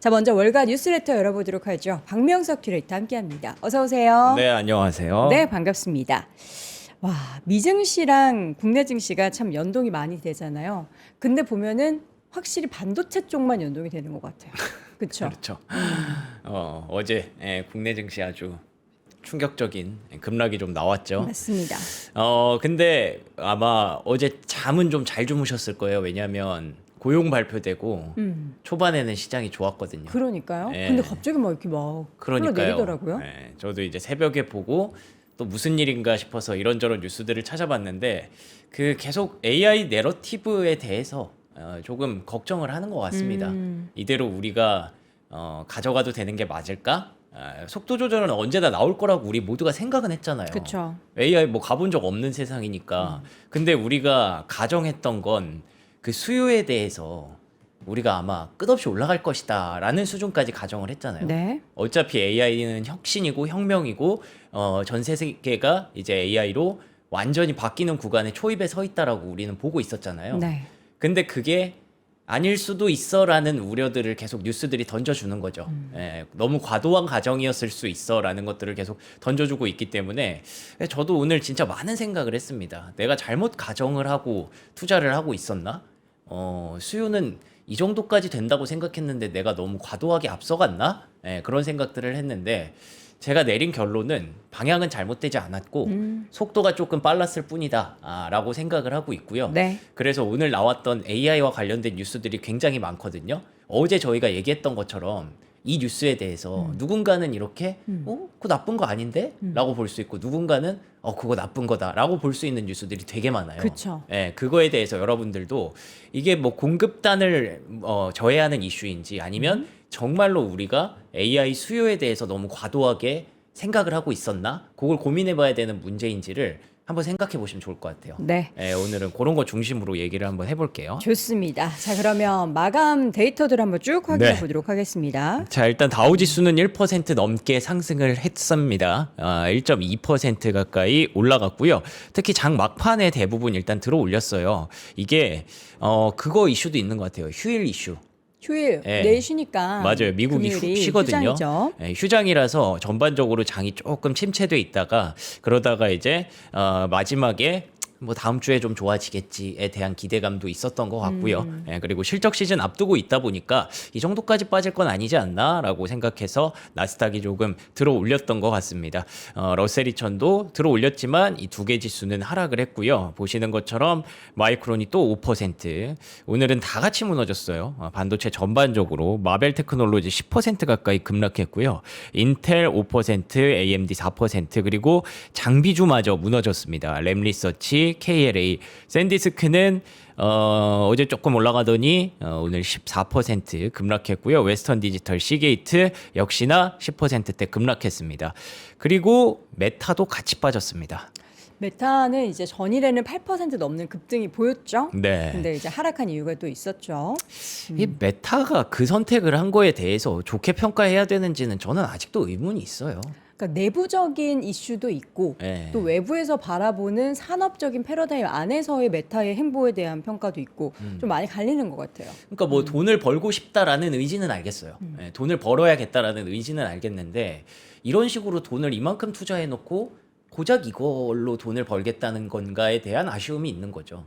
자, 먼저 월가 뉴스레터 열어보도록 하죠. 박명석 큐레이터 함께합니다. 어서 오세요. 네, 안녕하세요. 네, 반갑습니다. 와, 미증 시랑 국내 증시가 참 연동이 많이 되잖아요. 근데 보면은 확실히 반도체 쪽만 연동이 되는 것 같아요. 그렇죠? 그렇죠. 어제 국내 증시 아주 충격적인 급락이 좀 나왔죠. 맞습니다. 근데 아마 어제 잠은 좀 잘 주무셨을 거예요. 왜냐하면 고용 발표되고 초반에는 시장이 좋았거든요. 그러니까요. 예. 근데 갑자기 막 이렇게 막 그러니까요. 흘러내리더라고요. 저도 이제 새벽에 보고 또 무슨 일인가 싶어서 이런저런 뉴스들을 찾아봤는데 그 계속 AI 내러티브에 대해서 조금 걱정을 하는 것 같습니다. 이대로 우리가 가져가도 되는 게 맞을까? 속도 조절은 언제나 나올 거라고 우리 모두가 생각은 했잖아요. 그쵸. AI 뭐 가본 적 없는 세상이니까. 근데 우리가 가정했던 건 그 수요에 대해서 우리가 아마 끝없이 올라갈 것이다라는 수준까지 가정을 했잖아요. 네. 어차피 AI는 혁신이고 혁명이고 전 세계가 이제 AI로 완전히 바뀌는 구간에 초입에 서 있다라고 우리는 보고 있었잖아요. 네. 근데 그게 아닐 수도 있어라는 우려들을 계속 뉴스들이 던져주는 거죠. 너무 과도한 가정이었을 수 있어라는 것들을 계속 던져주고 있기 때문에 저도 오늘 진짜 많은 생각을 했습니다. 내가 잘못 가정을 하고 투자를 하고 있었나? 수요는 이 정도까지 된다고 생각했는데 내가 너무 과도하게 앞서갔나? 그런 생각들을 했는데 제가 내린 결론은 방향은 잘못되지 않았고 속도가 조금 빨랐을 뿐이다 라고 생각을 하고 있고요. 네. 그래서 오늘 나왔던 AI와 관련된 뉴스들이 굉장히 많거든요. 어제 저희가 얘기했던 것처럼 이 뉴스에 대해서 누군가는 이렇게 그거 나쁜 거 아닌데? 라고 볼 수 있고 누군가는 그거 나쁜 거다 라고 볼 수 있는 뉴스들이 되게 많아요. 그쵸. 그거에 대해서 여러분들도 이게 뭐 공급단을 저해하는 이슈인지 아니면 정말로 우리가 AI 수요에 대해서 너무 과도하게 생각을 하고 있었나? 그걸 고민해 봐야 되는 문제인지를 한번 생각해 보시면 좋을 것 같아요. 네. 오늘은 그런 거 중심으로 얘기를 한번 해볼게요. 좋습니다. 자, 그러면 마감 데이터들 한번 쭉 확인해 네. 보도록 하겠습니다. 자, 일단 다우지수는 1% 넘게 상승을 했습니다. 1.2% 가까이 올라갔고요. 특히 장 막판에 대부분 일단 들어 올렸어요. 이게 그거 이슈도 있는 것 같아요. 휴일 이슈. 휴일 예. 내일 쉬니까 맞아요. 미국이 금요일이 쉬거든요. 휴장이죠. 휴장이라서 전반적으로 장이 조금 침체돼 있다가 그러다가 이제 마지막에 뭐 다음 주에 좀 좋아지겠지에 대한 기대감도 있었던 것 같고요. 그리고 실적 시즌 앞두고 있다 보니까 이 정도까지 빠질 건 아니지 않나라고 생각해서 나스닥이 조금 들어 올렸던 것 같습니다. 러셀 2000도 들어 올렸지만 이 두 개 지수는 하락을 했고요. 보시는 것처럼 마이크론이 또 5%, 오늘은 다 같이 무너졌어요. 반도체 전반적으로 마벨 테크놀로지 10% 가까이 급락했고요. 인텔 5%, AMD 4%, 그리고 장비주마저 무너졌습니다. 램리서치, KLA, 샌디스크는 어제 조금 올라가더니 오늘 14% 급락했고요. 웨스턴 디지털, 시게이트 역시나 10%대 급락했습니다. 그리고 메타도 같이 빠졌습니다. 메타는 이제 전일에는 8% 넘는 급등이 보였죠. 네. 근데 이제 하락한 이유가 또 있었죠. 이 메타가 그 선택을 한 거에 대해서 좋게 평가해야 되는지는 저는 아직도 의문이 있어요. 그러니까 내부적인 이슈도 있고 네. 또 외부에서 바라보는 산업적인 패러다임 안에서의 메타의 행보에 대한 평가도 있고 좀 많이 갈리는 것 같아요. 그러니까 뭐 돈을 벌고 싶다라는 의지는 알겠어요. 돈을 벌어야겠다라는 의지는 알겠는데 이런 식으로 돈을 이만큼 투자해 놓고 고작 이걸로 돈을 벌겠다는 건가에 대한 아쉬움이 있는 거죠.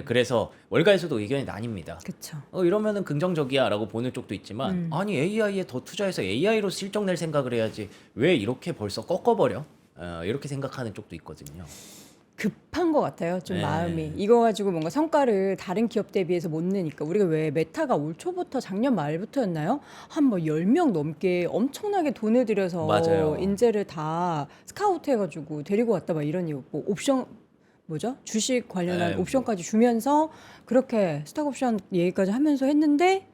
그래서 월가에서도 의견이 나뉩니다. 그렇죠. 이러면은 긍정적이야라고 보는 쪽도 있지만 아니 AI에 더 투자해서 AI로 실적 낼 생각을 해야지 왜 이렇게 벌써 꺾어버려? 이렇게 생각하는 쪽도 있거든요. 급한 것 같아요. 좀 네. 마음이. 이거 가지고 뭔가 성과를 다른 기업 대비해서 못 내니까 우리가 왜 메타가 올 초부터 작년 말부터였나요? 한 뭐 10명 넘게 엄청나게 돈을 들여서 맞아요. 인재를 다 스카우트 해가지고 데리고 왔다 막 이런 이유. 뭐 옵션 뭐죠? 주식 관련한 네, 옵션까지 주면서 그렇게 스탁 옵션 얘기까지 하면서 했는데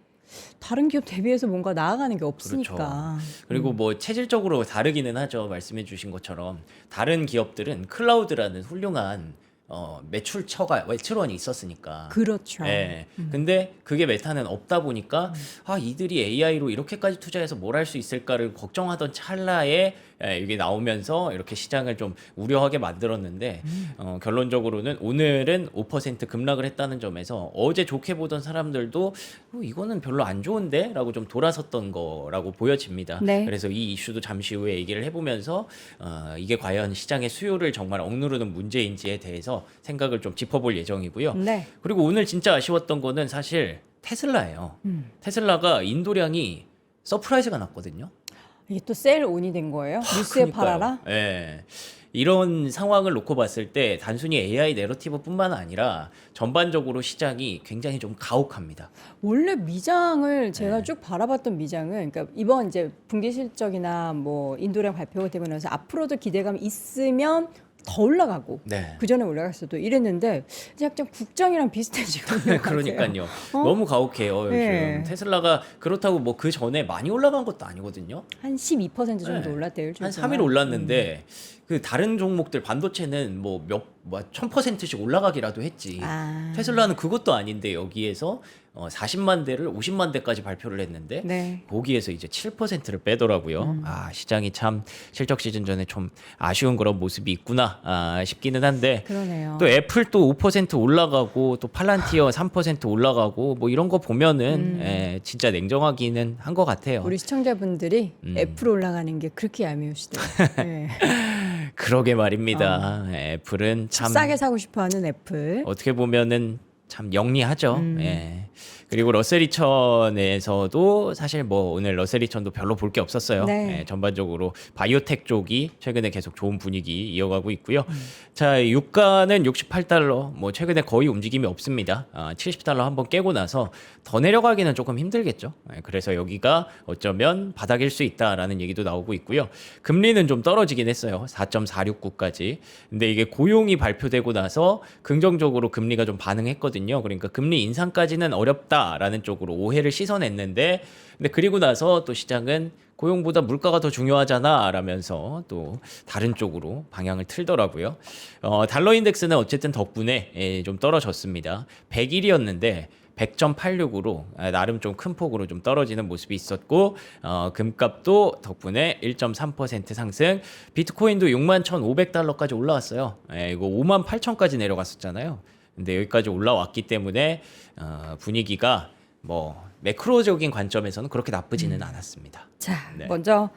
다른 기업 대비해서 뭔가 나아가는 게 없으니까. 그리고 뭐 체질적으로 다르기는 하죠. 말씀해 주신 것처럼 다른 기업들은 클라우드라는 훌륭한 매출처가 매출원이 있었으니까. 그렇죠. 예. 근데 그게 메타는 없다 보니까 이들이 AI로 이렇게까지 투자해서 뭘 할 수 있을까를 걱정하던 찰나에 이게 나오면서 이렇게 시장을 좀 우려하게 만들었는데 결론적으로는 오늘은 5% 급락을 했다는 점에서 어제 좋게 보던 사람들도 이거는 별로 안 좋은데? 라고 좀 돌아섰던 거라고 보여집니다. 네. 그래서 이 이슈도 잠시 후에 얘기를 해보면서 이게 과연 시장의 수요를 정말 억누르는 문제인지에 대해서 생각을 좀 짚어볼 예정이고요. 네. 그리고 오늘 진짜 아쉬웠던 거는 사실 테슬라예요. 테슬라가 인도량이 서프라이즈가 났거든요. 이게 또 셀 온이 된 거예요? 뉴스에 그러니까요. 팔아라? 예. 이런 상황을 놓고 봤을 때 단순히 AI 내러티브뿐만 아니라 전반적으로 시장이 굉장히 좀 가혹합니다. 원래 미장을 제가 네. 쭉 바라봤던 미장은 그러니까 이번 이제 분기 실적이나 뭐 인도량 발표가 되고 나서 앞으로도 기대감이 있으면 더 올라가고 네. 그 전에 올라갔어도 이랬는데 이제 약간 국장이랑 비슷해지고 있는 것 같아요. 그러니까요. 너무 가혹해요, 요즘. 네. 테슬라가 그렇다고 뭐 그 전에 많이 올라간 것도 아니거든요. 한 12% 정도 네. 올랐대요. 일주일 한 동안. 3일 올랐는데 그 다른 종목들 반도체는 뭐 1000%씩 올라가기라도 했지. 아. 테슬라는 그것도 아닌데 여기에서 40만 대를 50만 대까지 발표를 했는데 네. 거기에서 이제 7%를 빼더라고요. 시장이 참 실적 시즌 전에 좀 아쉬운 그런 모습이 있구나 싶기는 한데 그러네요. 또 애플도 5% 올라가고 또 팔란티어 3% 올라가고 뭐 이런 거 보면은 진짜 냉정하기는 한 것 같아요. 우리 시청자분들이 애플 올라가는 게 그렇게 얄미우시더라고요. 네. 그러게 말입니다. 애플은 참 싸게 사고 싶어하는 애플. 어떻게 보면은 참 영리하죠. 예. 그리고 러셀이천에서도 사실 뭐 오늘 러셀이천도 별로 볼 게 없었어요. 네. 예, 전반적으로 바이오텍 쪽이 최근에 계속 좋은 분위기 이어가고 있고요. 자, 유가는 68달러, 뭐 최근에 거의 움직임이 없습니다. 70달러 한번 깨고 나서 더 내려가기는 조금 힘들겠죠. 예, 그래서 여기가 어쩌면 바닥일 수 있다라는 얘기도 나오고 있고요. 금리는 좀 떨어지긴 했어요. 4.469까지. 근데 이게 고용이 발표되고 나서 긍정적으로 금리가 좀 반응했거든요. 그러니까 금리 인상까지는 어렵다라는 쪽으로 오해를 씻어냈는데 근데 그리고 나서 또 시장은 고용보다 물가가 더 중요하잖아 라면서 또 다른 쪽으로 방향을 틀더라고요. 달러 인덱스는 어쨌든 덕분에 좀 떨어졌습니다. 100일이었는데 100.86으로 나름 좀 큰 폭으로 좀 떨어지는 모습이 있었고 금값도 덕분에 1.3% 상승, 비트코인도 61,500달러까지 올라왔어요. 이거 58,000까지 내려갔었잖아요. 근데 여기까지 올라왔기 때문에 분위기가 뭐 매크로적인 관점에서는 그렇게 나쁘지는 않았습니다. 자, 네. 먼저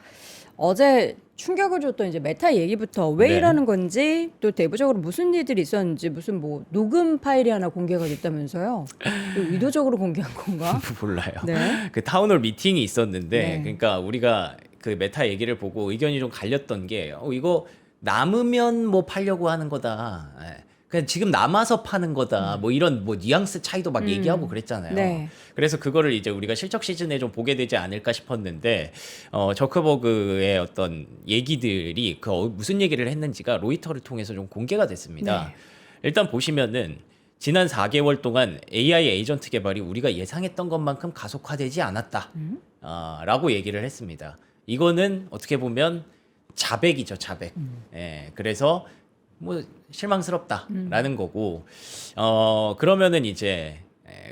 어제 충격을 줬던 이제 메타 얘기부터 왜 네. 이러는 건지 또 내부적으로 무슨 일들이 있었는지 무슨 뭐 녹음 파일이 하나 공개가 됐다면서요? 이거 의도적으로 공개한 건가? 몰라요. 네. 그 타운홀 미팅이 있었는데 네. 그러니까 우리가 그 메타 얘기를 보고 의견이 좀 갈렸던 게 이거 남으면 뭐 팔려고 하는 거다. 그냥 지금 남아서 파는 거다. 뭐 이런 뭐 뉘앙스 차이도 막 얘기하고 그랬잖아요. 네. 그래서 그거를 이제 우리가 실적 시즌에 좀 보게 되지 않을까 싶었는데 저커버그의 어떤 얘기들이 그 무슨 얘기를 했는지가 로이터를 통해서 좀 공개가 됐습니다. 네. 일단 보시면은 지난 4개월 동안 AI 에이전트 개발이 우리가 예상했던 것만큼 가속화되지 않았다. 라고 얘기를 했습니다. 이거는 어떻게 보면 자백이죠, 자백. 예, 그래서 뭐 실망스럽다라는 거고 그러면은 이제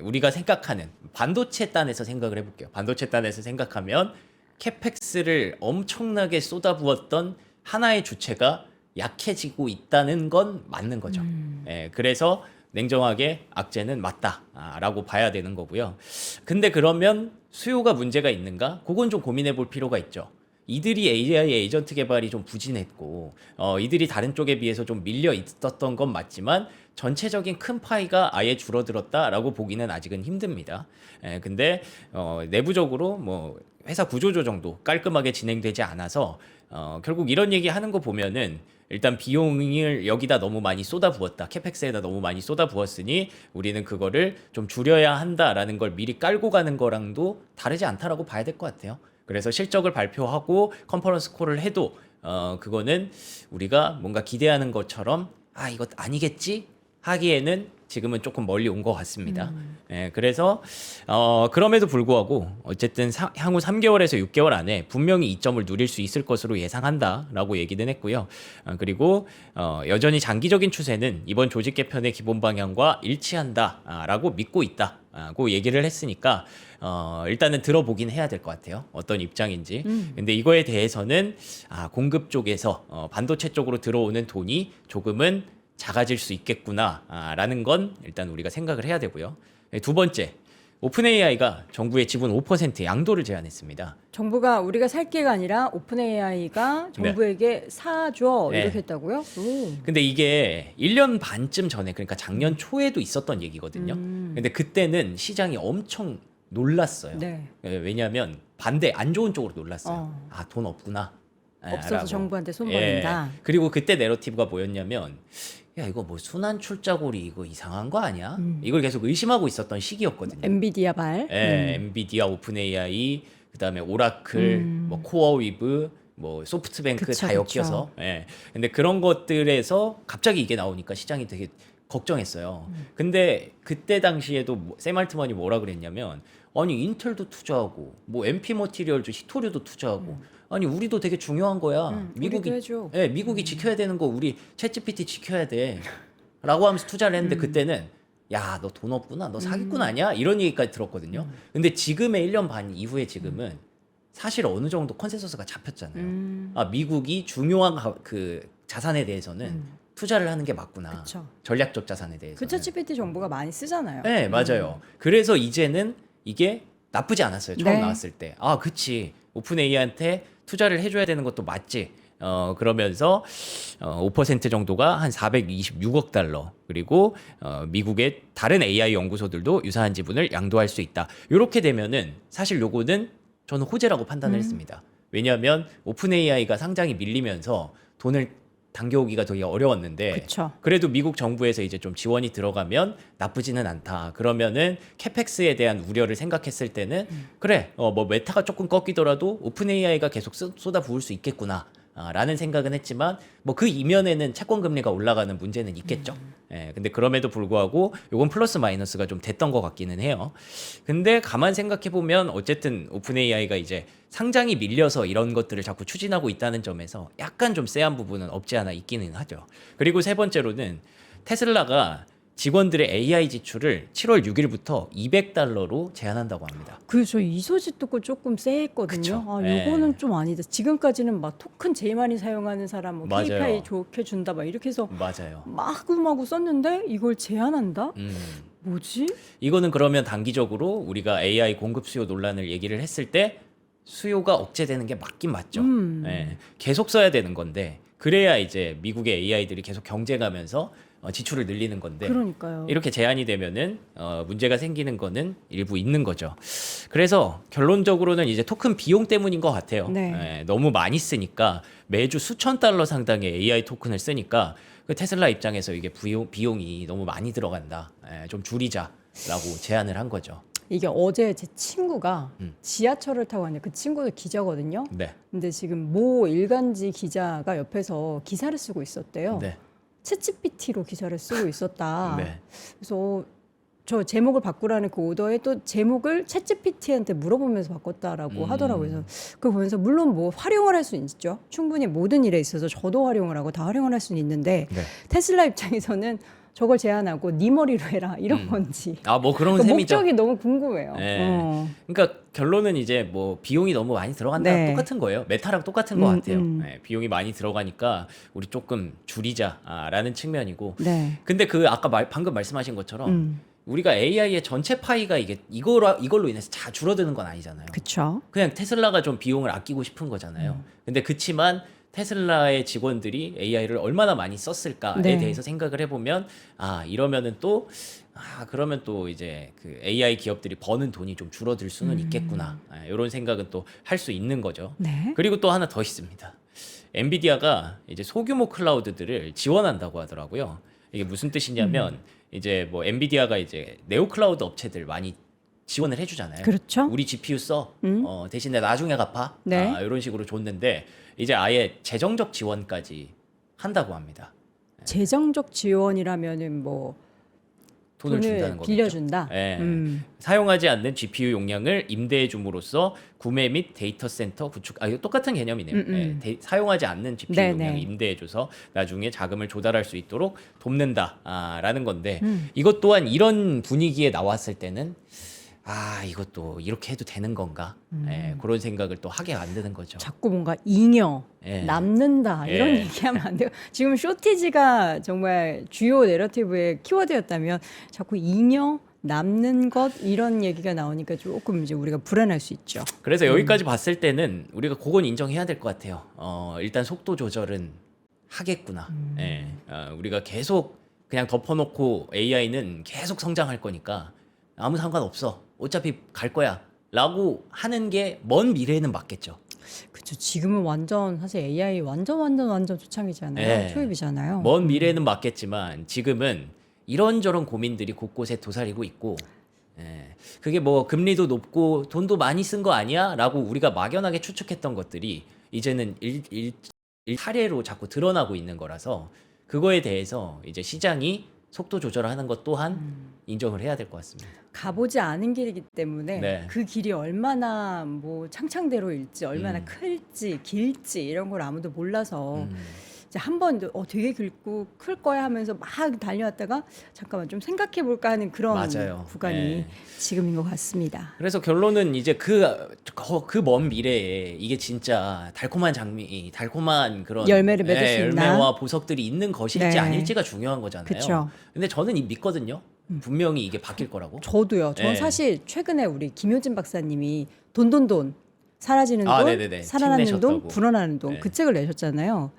우리가 생각하는 반도체 단에서 생각을 해볼게요. 반도체 단에서 생각하면 캐펙스를 엄청나게 쏟아부었던 하나의 주체가 약해지고 있다는 건 맞는 거죠. 그래서 냉정하게 악재는 맞다라고 봐야 되는 거고요. 근데 그러면 수요가 문제가 있는가? 그건 좀 고민해 볼 필요가 있죠. 이들이 AI 에이전트 개발이 좀 부진했고 이들이 다른 쪽에 비해서 좀 밀려 있었던 건 맞지만 전체적인 큰 파이가 아예 줄어들었다라고 보기는 아직은 힘듭니다. 근데 내부적으로 뭐 회사 구조조정도 깔끔하게 진행되지 않아서 결국 이런 얘기 하는 거 보면은 일단 비용을 여기다 너무 많이 쏟아부었다. 캐펙스에다 너무 많이 쏟아부었으니 우리는 그거를 좀 줄여야 한다라는 걸 미리 깔고 가는 거랑도 다르지 않다라고 봐야 될 것 같아요. 그래서 실적을 발표하고 컨퍼런스 콜을 해도 그거는 우리가 뭔가 기대하는 것처럼 이것 아니겠지 하기에는 지금은 조금 멀리 온 것 같습니다. 예, 그래서 그럼에도 불구하고 어쨌든 향후 3개월에서 6개월 안에 분명히 이점을 누릴 수 있을 것으로 예상한다라고 얘기는 했고요. 그리고 여전히 장기적인 추세는 이번 조직 개편의 기본 방향과 일치한다라고 믿고 있다고 얘기를 했으니까 일단은 들어보긴 해야 될 것 같아요. 어떤 입장인지. 근데 이거에 대해서는 공급 쪽에서 반도체 쪽으로 들어오는 돈이 조금은 작아질 수 있겠구나라는 건 일단 우리가 생각을 해야 되고요. 두 번째, 오픈 AI가 정부의 지분 5% 양도를 제안했습니다. 정부가 우리가 살 게가 아니라 오픈 AI가 정부에게 사줘 네. 이렇게 했다고요? 오. 근데 이게 1년 반쯤 전에 그러니까 작년 초에도 있었던 얘기거든요. 근데 그때는 시장이 엄청 놀랐어요. 네. 왜냐하면 반대 안 좋은 쪽으로 놀랐어요. 돈 없구나. 없어서 라고. 정부한테 손 벌린다. 그리고 그때 내러티브가 뭐였냐면 야 이거 뭐 순환 출자고리 이거 이상한 거 아니야? 이걸 계속 의심하고 있었던 시기였거든요. 엔비디아 발. 엔비디아, 오픈 AI, 그다음에 오라클, 뭐 코어위브, 뭐 소프트뱅크 그쵸, 다 엮여서. 근데 그런 것들에서 갑자기 이게 나오니까 시장이 되게 걱정했어요. 근데 그때 당시에도 샘 알트만이 뭐라 그랬냐면 아니 인텔도 투자하고 뭐 MP 머티리얼도 히토류도 투자하고 아니 우리도 되게 중요한 거야. 미국이 우리도 해줘. 미국이 지켜야 되는 거 우리 챗GPT 지켜야 돼라고 하면서 투자를 했는데 그때는 야 너 돈 없구나 너 사기꾼 아니야 이런 얘기까지 들었거든요. 근데 지금의 1년 반 이후에 지금은 사실 어느 정도 컨센서스가 잡혔잖아요. 미국이 중요한 그 자산에 대해서는 투자를 하는 게 맞구나. 그쵸. 전략적 자산에 대해서. 그 챗GPT 정부가 많이 쓰잖아요. 네, 맞아요. 그래서 이제는 이게 나쁘지 않았어요. 처음 네. 나왔을 때. 그치. 오픈 AI한테 투자를 해줘야 되는 것도 맞지. 그러면서 5% 정도가 한 426억 달러 그리고 미국의 다른 AI 연구소들도 유사한 지분을 양도할 수 있다. 이렇게 되면은 사실 요거는 저는 호재라고 판단을 했습니다. 왜냐하면 오픈 AI가 상장이 밀리면서 돈을 당겨오기가 되게 어려웠는데 그쵸. 그래도 미국 정부에서 이제 좀 지원이 들어가면 나쁘지는 않다. 그러면은 캐펙스에 대한 우려를 생각했을 때는 그래 뭐 메타가 조금 꺾이더라도 오픈 AI가 계속 쏟아 부을 수 있겠구나. 라는 생각은 했지만 뭐 그 이면에는 채권 금리가 올라가는 문제는 있겠죠. 근데 그럼에도 불구하고 요건 플러스 마이너스가 좀 됐던 것 같기는 해요. 근데 가만 생각해 보면 어쨌든 오픈 AI가 이제 상장이 밀려서 이런 것들을 자꾸 추진하고 있다는 점에서 약간 좀 쎄한 부분은 없지 않아 있기는 하죠. 그리고 세 번째로는 테슬라가 직원들의 AI 지출을 7월 6일부터 200달러로 제한한다고 합니다. 그래서 이 소식 듣고 조금 쎄했거든요. 그쵸. 이거는 좀 아니다. 지금까지는 막 토큰 제일 많이 사용하는 사람 뭐 맞아요. KPI 좋게 준다 막 이렇게 해서 맞아요. 마구마구 썼는데 이걸 제한한다? 뭐지? 이거는 그러면 단기적으로 우리가 AI 공급 수요 논란을 얘기를 했을 때 수요가 억제되는 게 맞긴 맞죠. 계속 써야 되는 건데 그래야 이제 미국의 AI들이 계속 경쟁하면서 지출을 늘리는 건데 그러니까요. 이렇게 제한이 되면은 문제가 생기는 거는 일부 있는 거죠. 그래서 결론적으로는 이제 토큰 비용 때문인 것 같아요. 네. 너무 많이 쓰니까 매주 수천 달러 상당의 AI 토큰을 쓰니까 그 테슬라 입장에서 이게 비용이 너무 많이 들어간다. 좀 줄이자라고 제안을 한 거죠. 이게 어제 제 친구가 지하철을 타고 왔는데 그 친구도 기자거든요. 네. 근데 지금 모 일간지 기자가 옆에서 기사를 쓰고 있었대요. 네. 챗GPT로 기사를 쓰고 있었다. 네. 그래서 저 제목을 바꾸라는 그 오더에 또 제목을 챗GPT한테 물어보면서 바꿨다라고 하더라고요. 그래서 그거 보면서 물론 뭐 활용을 할 수는 있죠. 충분히 모든 일에 있어서 저도 활용을 하고 다 활용을 할 수는 있는데 네. 테슬라 입장에서는 저걸 제안하고 네 머리로 해라 이런 건지. 뭐 그런 그 셈이죠. 목적이 너무 궁금해요. 네. 그러니까 결론은 이제 뭐 비용이 너무 많이 들어간다 네. 똑같은 거예요. 메타랑 똑같은 것 같아요. 음. 비용이 많이 들어가니까 우리 조금 줄이자라는 측면이고. 네. 근데 그 아까 방금 말씀하신 것처럼 우리가 AI의 전체 파이가 이걸로 인해서 다 줄어드는 건 아니잖아요. 그렇죠. 그냥 테슬라가 좀 비용을 아끼고 싶은 거잖아요. 근데 그치만 테슬라의 직원들이 AI를 얼마나 많이 썼을까에 네. 대해서 생각을 해보면 이러면은 또 그러면 또 이제 그 AI 기업들이 버는 돈이 좀 줄어들 수는 있겠구나. 이런 생각은 또 할 수 있는 거죠. 네. 그리고 또 하나 더 있습니다. 엔비디아가 이제 소규모 클라우드들을 지원한다고 하더라고요. 이게 무슨 뜻이냐면 이제 뭐 엔비디아가 이제 네오 클라우드 업체들 많이 지원을 해주잖아요. 그렇죠. 우리 GPU 써. 대신에 나중에 갚아. 네. 이런 식으로 줬는데 이제 아예 재정적 지원까지 한다고 합니다. 재정적 지원이라면은 뭐 돈을 준다는 거겠죠. 빌려준다. 예. 사용하지 않는 GPU 용량을 임대해 줌으로써 구매 및 데이터 센터 구축. 이거 똑같은 개념이네요. 예, 사용하지 않는 GPU 네네. 용량을 임대해 줘서 나중에 자금을 조달할 수 있도록 돕는다라는 건데 이것 또한 이런 분위기에 나왔을 때는 이것도 이렇게 해도 되는 건가? 예, 그런 생각을 또 하게 만드는 거죠. 자꾸 뭔가 잉여, 예. 남는다 이런 예. 얘기하면 안 돼요. 지금 쇼티지가 정말 주요 내러티브의 키워드였다면 자꾸 잉여, 남는 것 이런 얘기가 나오니까 조금 이제 우리가 불안할 수 있죠. 그래서 여기까지 봤을 때는 우리가 그건 인정해야 될 것 같아요. 일단 속도 조절은 하겠구나. 예, 우리가 계속 그냥 덮어놓고 AI는 계속 성장할 거니까 아무 상관없어. 어차피 갈 거야. 라고 하는 게 먼 미래에는 맞겠죠. 그렇죠. 지금은 완전 사실 AI 완전 초창기잖아요. 네. 초입이잖아요. 먼 미래에는 맞겠지만 지금은 이런저런 고민들이 곳곳에 도사리고 있고 그게 뭐 금리도 높고 돈도 많이 쓴 거 아니야? 라고 우리가 막연하게 추측했던 것들이 이제는 사례로 자꾸 드러나고 있는 거라서 그거에 대해서 이제 시장이 속도 조절하는 것 또한 인정을 해야 될 것 같습니다. 가보지 않은 길이기 때문에 네. 그 길이 얼마나 뭐 창창대로일지 얼마나 클지 길지 이런 걸 아무도 몰라서 이제 한번 되게 길고 클 거야 하면서 막 달려왔다가 잠깐만 좀 생각해 볼까 하는 그런 맞아요. 구간이 네. 지금인 것 같습니다. 그래서 결론은 이제 그 먼 미래에 이게 진짜 달콤한 그런 열매를 맺을 수 있나? 열매와 보석들이 있는 것일지 네. 아닐지가 중요한 거잖아요. 그쵸. 근데 저는 믿거든요. 분명히 이게 바뀔 거라고. 저도요. 저는 네. 사실 최근에 우리 김효진 박사님이 돈 사라지는 돈, 네네네. 살아나는 책 돈, 내셨다고. 불어나는 돈 네. 그 책을 내셨잖아요.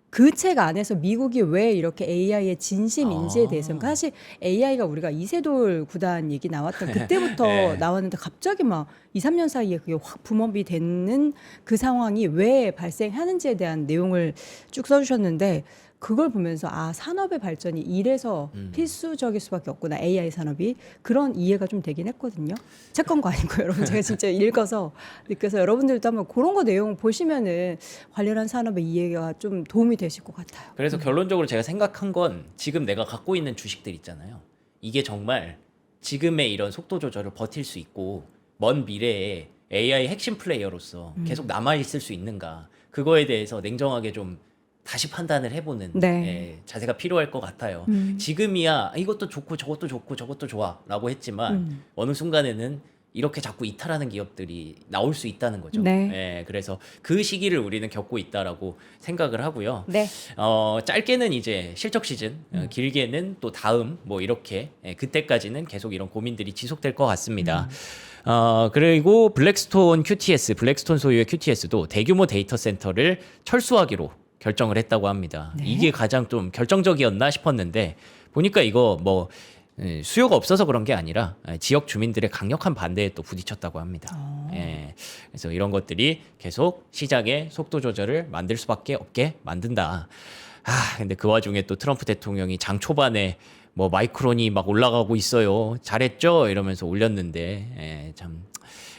그 책 안에서 미국이 왜 이렇게 AI의 진심인지에 대해서는 사실 AI가 우리가 이세돌 구단 얘기 나왔던 그때부터 네. 나왔는데 갑자기 막 2, 3년 사이에 그게 확 붐업이 되는 그 상황이 왜 발생하는지에 대한 내용을 쭉 써주셨는데 그걸 보면서 산업의 발전이 이래서 필수적일 수밖에 없구나. AI 산업이 그런 이해가 좀 되긴 했거든요. 책 건 거 아니고 여러분 제가 진짜 읽어서 느껴서 여러분들도 한번 그런 거 내용 보시면은 관련한 산업의 이해가 좀 도움이 되실 것 같아요. 그래서 결론적으로 제가 생각한 건 지금 내가 갖고 있는 주식들 있잖아요. 이게 정말 지금의 이런 속도 조절을 버틸 수 있고 먼 미래에 AI 핵심 플레이어로서 계속 남아 있을 수 있는가? 그거에 대해서 냉정하게 좀 다시 판단을 해보는 네. 자세가 필요할 것 같아요. 지금이야 이것도 좋고 저것도 좋고 저것도 좋아라고 했지만 어느 순간에는 이렇게 자꾸 이탈하는 기업들이 나올 수 있다는 거죠. 네. 그래서 그 시기를 우리는 겪고 있다라고 생각을 하고요. 네. 짧게는 이제 실적 시즌, 길게는 또 다음 뭐 이렇게 그때까지는 계속 이런 고민들이 지속될 것 같습니다. 그리고 블랙스톤 소유의 QTS도 대규모 데이터 센터를 철수하기로 결정을 했다고 합니다. 네. 이게 가장 좀 결정적이었나 싶었는데 보니까 이거 뭐 수요가 없어서 그런 게 아니라 지역 주민들의 강력한 반대에 또 부딪혔다고 합니다. 그래서 이런 것들이 계속 시장의 속도 조절을 만들 수밖에 없게 만든다. 근데 그 와중에 또 트럼프 대통령이 장 초반에 뭐 마이크론이 막 올라가고 있어요. 잘했죠? 이러면서 올렸는데 참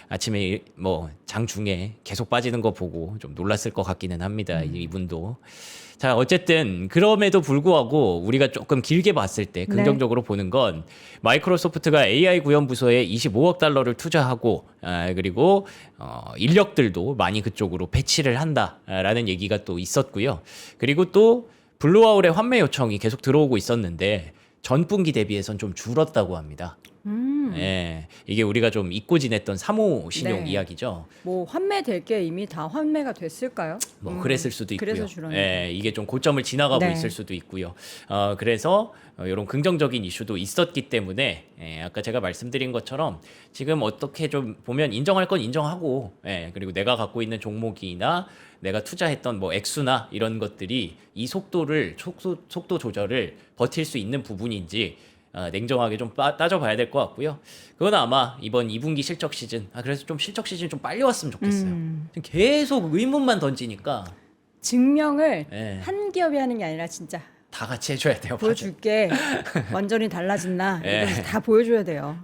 아침에 뭐 장중에 계속 빠지는 거 보고 좀 놀랐을 것 같기는 합니다. 이분도. 자, 어쨌든 그럼에도 불구하고 우리가 조금 길게 봤을 때 긍정적으로 보는 건 마이크로소프트가 AI 구현 부서에 25억 달러를 투자하고 그리고 인력들도 많이 그쪽으로 배치를 한다라는 얘기가 또 있었고요. 그리고 또 블루아울의 환매 요청이 계속 들어오고 있었는데 전분기 대비해선 좀 줄었다고 합니다. 이게 우리가 좀 잊고 지냈던 3호 신용 네. 이야기죠. 뭐 환매될 게 이미 다 환매가 됐을까요? 뭐 그랬을 수도 있고요. 그래서 줄었네요. 이게 좀 고점을 지나가고 네. 있을 수도 있고요. 그래서 이런 긍정적인 이슈도 있었기 때문에 아까 제가 말씀드린 것처럼 지금 어떻게 좀 보면 인정할 건 인정하고 그리고 내가 갖고 있는 종목이나 내가 투자했던 뭐 액수나 이런 것들이 이 속도 조절을 버틸 수 있는 부분인지 냉정하게 좀 따져봐야 될 것 같고요. 그건 아마 이번 2분기 실적 시즌 그래서 좀 실적 시즌 좀 빨리 왔으면 좋겠어요. 지금 계속 의문만 던지니까 증명을 예. 한 기업이 하는 게 아니라 진짜 다 같이 해줘야 돼요. 보여줄게 완전히 달라진다 예. 이러면서 다 보여줘야 돼요.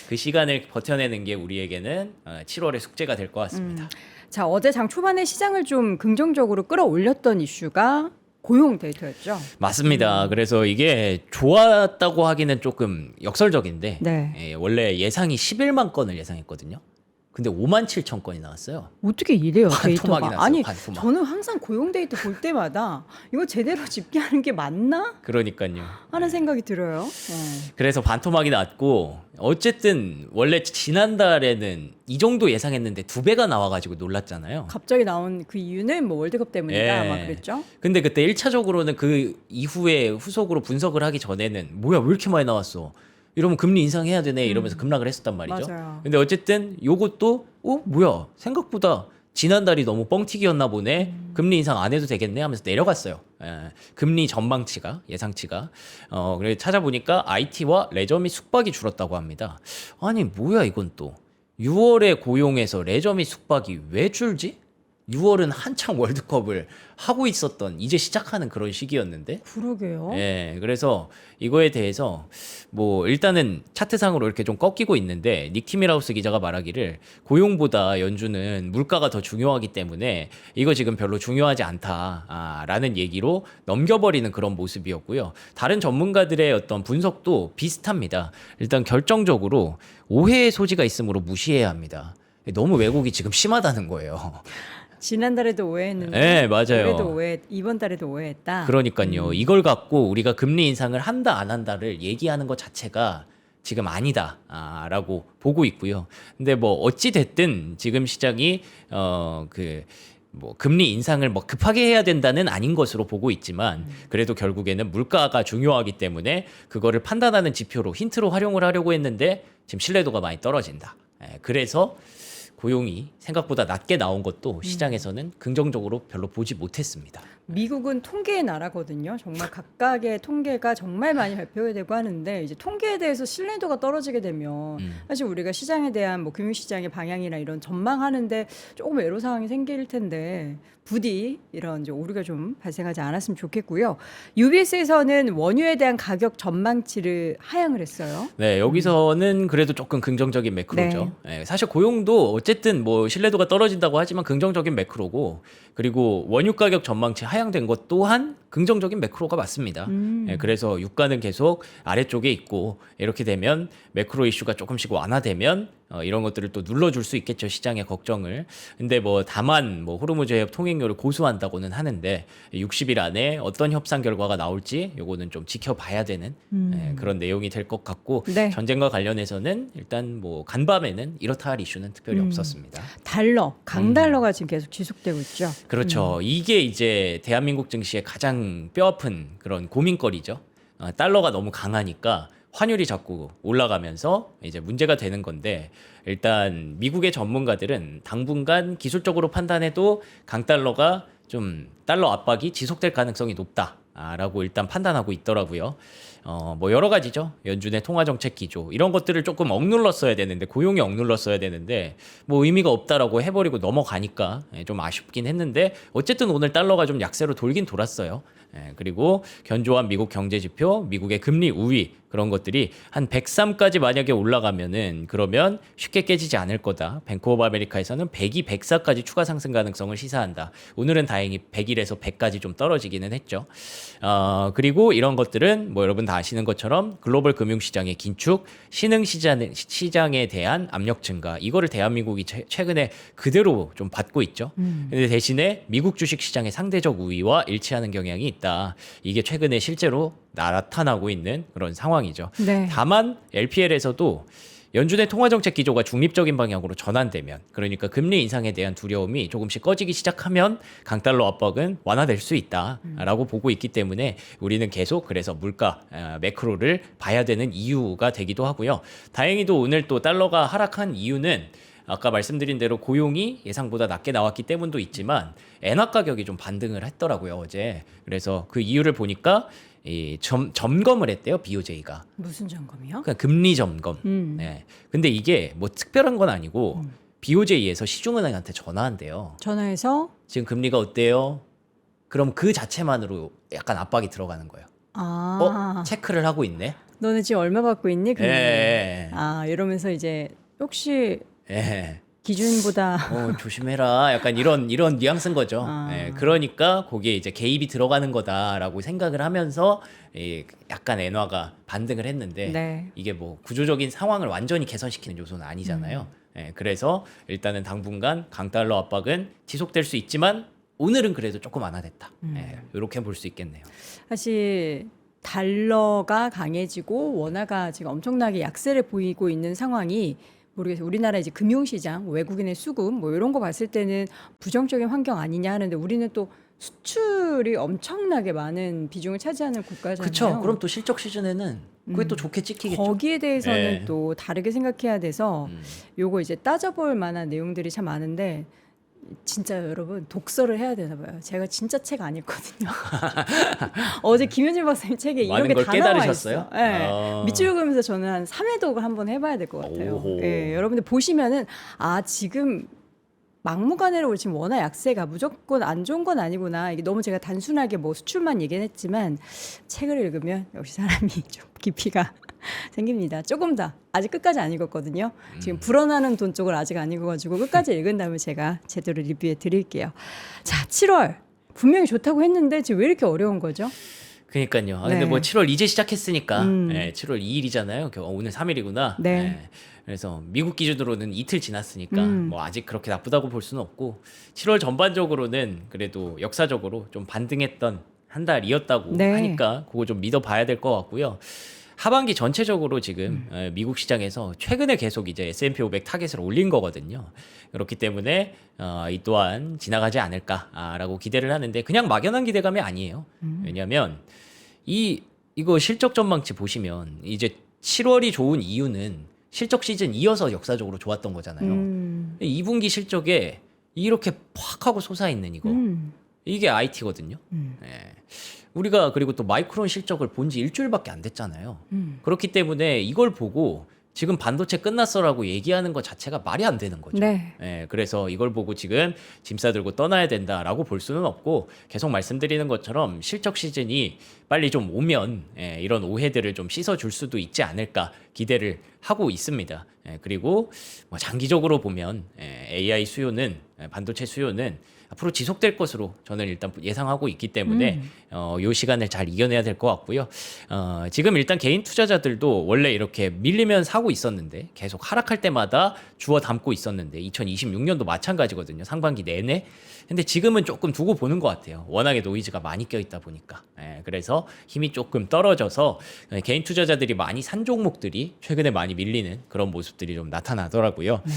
그 시간을 버텨내는 게 우리에게는 7월의 숙제가 될 것 같습니다. 자, 어제 장 초반에 시장을 좀 긍정적으로 끌어올렸던 이슈가 고용 데이터였죠. 맞습니다. 그래서 이게 좋았다고 하기는 조금 역설적인데 네. 원래 예상이 11만 건을 예상했거든요. 근데 5만 7천 건이 나왔어요. 어떻게 이래요 반토막이 데이터가? 났어요, 아니 반토막. 저는 항상 고용 데이터 볼 때마다 이거 제대로 집계하는 게 맞나 그러니까요. 하는 생각이 들어요. 그래서 반토막이 났고 어쨌든 원래 지난달에는 이 정도 예상했는데 2배가 나와가지고 놀랐잖아요. 갑자기 나온 그 이유는 뭐 월드컵 때문이다 예. 아마 그랬죠. 근데 그때 1차적으로는 그 이후에 후속으로 분석을 하기 전에는 뭐야 왜 이렇게 많이 나왔어? 이러면 금리 인상해야 되네 이러면서 급락을 했었단 말이죠. 맞아요. 근데 어쨌든 요것도 뭐야 생각보다 지난달이 너무 뻥튀기였나 보네. 금리 인상 안 해도 되겠네 하면서 내려갔어요. 금리 전망치가 예상치가. 그래 찾아보니까 IT와 레저 및 숙박이 줄었다고 합니다. 아니 뭐야 이건 또 6월에 고용에서 레저 및 숙박이 왜 줄지? 6월은 한창 월드컵을 하고 있었던 이제 시작하는 그런 시기였는데 그러게요. 예, 그래서 이거에 대해서 뭐 일단은 차트상으로 이렇게 좀 꺾이고 있는데 닉 티밀하우스 기자가 말하기를 고용보다 연준은 물가가 더 중요하기 때문에 이거 지금 별로 중요하지 않다라는 얘기로 넘겨버리는 그런 모습이었고요. 다른 전문가들의 어떤 분석도 비슷합니다. 일단 결정적으로 오해의 소지가 있으므로 무시해야 합니다. 너무 왜곡이 지금 심하다는 거예요. 지난달에도 오해했는데 네, 맞아요. 올해도 이번 달에도 오해했다. 그러니까요. 이걸 갖고 우리가 금리 인상을 한다 안 한다를 얘기하는 것 자체가 지금 아니다라고 보고 있고요. 근데 뭐 어찌 됐든 지금 시장이 뭐 금리 인상을 뭐 급하게 해야 된다는 아닌 것으로 보고 있지만 그래도 결국에는 물가가 중요하기 때문에 그거를 판단하는 지표로 힌트로 활용을 하려고 했는데 지금 신뢰도가 많이 떨어진다. 그래서 고용이 생각보다 낮게 나온 것도 시장에서는 긍정적으로 별로 보지 못했습니다. 미국은 통계의 나라거든요. 정말 각각의 통계가 정말 많이 발표가 되고 하는데 이제 통계에 대해서 신뢰도가 떨어지게 되면 사실 우리가 시장에 대한 뭐 금융시장의 방향이나 이런 전망하는데 조금 애로사항이 생길 텐데 부디 이런 이제 오류가 좀 발생하지 않았으면 좋겠고요. UBS에서는 원유에 대한 가격 전망치를 하향을 했어요. 네, 여기서는 그래도 조금 긍정적인 매크로죠. 사실 고용도 어쨌든 뭐 신뢰도가 떨어진다고 하지만 긍정적인 매크로고 그리고 원유 가격 전망치 하향된 것 또한 긍정적인 매크로가 맞습니다. 그래서 유가는 계속 아래쪽에 있고 이렇게 되면 매크로 이슈가 조금씩 완화되면 이런 것들을 또 눌러줄 수 있겠죠, 시장의 걱정을. 근데 뭐 다만 뭐 호르무즈 해협 통행료를 고수한다고는 하는데 60일 안에 어떤 협상 결과가 나올지 요거는 좀 지켜봐야 되는 그런 내용이 될 것 같고 네. 전쟁과 관련해서는 일단 뭐 간밤에는 이렇다 할 이슈는 특별히 없었습니다. 달러, 강달러가 지금 계속 지속되고 있죠. 그렇죠. 이게 이제 대한민국 증시의 가장 뼈아픈 그런 고민거리죠. 달러가 너무 강하니까 환율이 자꾸 올라가면서 이제 문제가 되는 건데 일단 미국의 전문가들은 당분간 기술적으로 판단해도 강달러가 좀 달러 압박이 지속될 가능성이 높다라고 일단 판단하고 있더라고요. 뭐 여러 가지죠. 연준의 통화정책 기조 이런 것들을 조금 억눌렀어야 되는데 고용이 억눌렀어야 되는데 뭐 의미가 없다라고 해버리고 넘어가니까 좀 아쉽긴 했는데 어쨌든 오늘 달러가 좀 약세로 돌긴 돌았어요. 그리고 견조한 미국 경제지표, 미국의 금리 우위 그런 것들이 한 103까지 만약에 올라가면은 그러면 쉽게 깨지지 않을 거다. 뱅크 오브 아메리카에서는 102, 104까지 추가 상승 가능성을 시사한다. 오늘은 다행히 101에서 100까지 좀 떨어지기는 했죠. 그리고 이런 것들은 뭐 여러분 다 아시는 것처럼 글로벌 금융시장의 긴축, 신흥시장에 대한 압력 증가 이거를 대한민국이 최근에 그대로 좀 받고 있죠. 근데 대신에 미국 주식시장의 상대적 우위와 일치하는 경향이 있다. 이게 최근에 실제로 나타나고 있는 그런 상황이죠. 네. 다만 LPL에서도 연준의 통화정책 기조가 중립적인 방향으로 전환되면 그러니까 금리 인상에 대한 두려움이 조금씩 꺼지기 시작하면 강달러 압박은 완화될 수 있다라고 보고 있기 때문에 우리는 계속 그래서 물가 매크로를 봐야 되는 이유가 되기도 하고요. 다행히도 오늘 또 달러가 하락한 이유는 아까 말씀드린 대로 고용이 예상보다 낮게 나왔기 때문도 있지만 엔화 가격이 좀 반등을 했더라고요 어제. 그래서 그 이유를 보니까 점검을 했대요 BOJ가. 무슨 점검이요? 그러니까 금리 점검. 네. 근데 이게 뭐 특별한 건 아니고 BOJ에서 시중은행한테 전화한대요. 전화해서 지금 금리가 어때요? 그럼 그 자체만으로 약간 압박이 들어가는 거예요. 체크를 하고 있네. 너네 지금 얼마 받고 있니? 예. 이러면서 이제 혹시 예. 기준보다 조심해라. 약간 이런 뉘앙스인 거죠. 아. 예, 그러니까 거기에 이제 개입이 들어가는 거다라고 생각을 하면서 약간 엔화가 반등을 했는데 네. 이게 뭐 구조적인 상황을 완전히 개선시키는 요소는 아니잖아요. 예, 그래서 일단은 당분간 강달러 압박은 지속될 수 있지만 오늘은 그래도 조금 완화됐다. 예, 이렇게 볼 수 있겠네요. 사실 달러가 강해지고 원화가 지금 엄청나게 약세를 보이고 있는 상황이 모르겠어요. 우리나라 이제 금융시장, 외국인의 수급 뭐 이런 거 봤을 때는 부정적인 환경 아니냐 하는데 우리는 또 수출이 엄청나게 많은 비중을 차지하는 국가잖아요. 그렇죠. 그럼 또 실적 시즌에는 그게 또 좋게 찍히겠죠. 거기에 대해서는 예. 또 다르게 생각해야 돼서 요거 이제 따져볼 만한 내용들이 참 많은데 진짜 여러분 독서를 해야 되나 봐요. 제가 진짜 책 안 읽거든요. 어제 김현진 박사님 책에 이런 많은 게 걸 다 나와 깨달으셨어요? 있어요. 네. 아. 밑줄 그으면서 저는 한 3회독을 한번 해봐야 될 것 같아요. 오호. 예, 여러분들 보시면은 지금 막무가내로 지금 워낙 약세가 무조건 안 좋은 건 아니구나. 이게 너무 제가 단순하게 뭐 수출만 얘기했지만 책을 읽으면 역시 사람이 좀 깊이가 생깁니다. 조금 더 아직 끝까지 안 읽었거든요. 지금 불어나는 돈 쪽을 아직 안 읽어가지고 끝까지 읽은 다음에 제가 제대로 리뷰해 드릴게요. 자, 7월 분명히 좋다고 했는데 지금 왜 이렇게 어려운 거죠? 그러니까요. 근데 네. 뭐 7월 이제 시작했으니까 7월 2일이잖아요. 오늘 3일이구나. 네. 그래서 미국 기준으로는 이틀 지났으니까 뭐 아직 그렇게 나쁘다고 볼 수는 없고 7월 전반적으로는 그래도 역사적으로 좀 반등했던 한 달이었다고 네. 하니까 그거 좀 믿어봐야 될 것 같고요. 하반기 전체적으로 지금 미국 시장에서 최근에 계속 이제 S&P 500 타겟을 올린 거거든요. 그렇기 때문에 이 또한 지나가지 않을까라고 기대를 하는데 그냥 막연한 기대감이 아니에요. 왜냐하면 이거 실적 전망치 보시면 이제 7월이 좋은 이유는 실적 시즌 이어서 역사적으로 좋았던 거잖아요. 2분기 실적에 이렇게 팍 하고 솟아있는 이거 이게 IT거든요. 우리가 그리고 또 마이크론 실적을 본 지 일주일밖에 안 됐잖아요. 그렇기 때문에 이걸 보고 지금 반도체 끝났어라고 얘기하는 것 자체가 말이 안 되는 거죠. 네. 그래서 이걸 보고 지금 짐 싸들고 떠나야 된다라고 볼 수는 없고 계속 말씀드리는 것처럼 실적 시즌이 빨리 좀 오면 이런 오해들을 좀 씻어줄 수도 있지 않을까 기대를 하고 있습니다. 그리고 뭐 장기적으로 보면 AI 수요는 반도체 수요는 앞으로 지속될 것으로 저는 일단 예상하고 있기 때문에 요 시간을 잘 이겨내야 될 것 같고요. 지금 일단 개인 투자자들도 원래 이렇게 밀리면 사고 있었는데 계속 하락할 때마다 주워 담고 있었는데 2026년도 마찬가지거든요. 상반기 내내. 근데 지금은 조금 두고 보는 것 같아요. 워낙에 노이즈가 많이 껴있다 보니까. 그래서 힘이 조금 떨어져서 개인 투자자들이 많이 산 종목들이 최근에 많이 밀리는 그런 모습들이 좀 나타나더라고요. 네.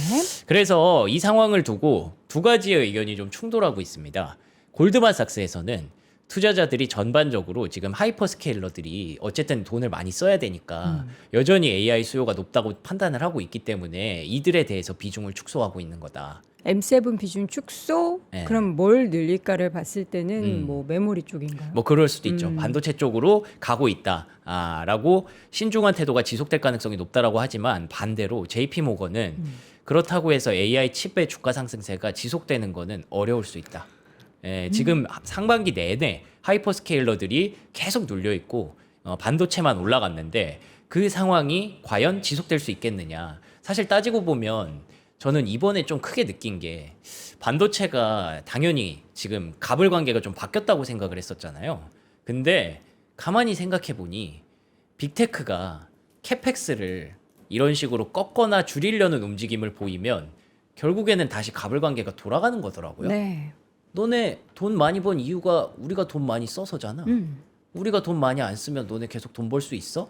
그래서 이 상황을 두고 두 가지의 의견이 좀 충돌하고 있습니다. 골드만삭스에서는 투자자들이 전반적으로 지금 하이퍼스케일러들이 어쨌든 돈을 많이 써야 되니까 여전히 AI 수요가 높다고 판단을 하고 있기 때문에 이들에 대해서 비중을 축소하고 있는 거다. M7 비중 축소? 네. 그럼 뭘 늘릴까를 봤을 때는 뭐 메모리 쪽인가요? 뭐 그럴 수도 있죠. 반도체 쪽으로 가고 있다라고 신중한 태도가 지속될 가능성이 높다라고 하지만 반대로 JP 모건은 그렇다고 해서 AI 칩의 주가 상승세가 지속되는 거는 어려울 수 있다. 지금 상반기 내내 하이퍼스케일러들이 계속 눌려 있고 반도체만 올라갔는데 그 상황이 과연 지속될 수 있겠느냐. 사실 따지고 보면 저는 이번에 좀 크게 느낀 게 반도체가 당연히 지금 갑을 관계가 좀 바뀌었다고 생각을 했었잖아요. 근데 가만히 생각해 보니 빅테크가 캐펙스를 이런 식으로 꺾거나 줄이려는 움직임을 보이면 결국에는 다시 갑을 관계가 돌아가는 거더라고요. 네. 너네 돈 많이 번 이유가 우리가 돈 많이 써서잖아. 우리가 돈 많이 안 쓰면 너네 계속 돈 벌 수 있어?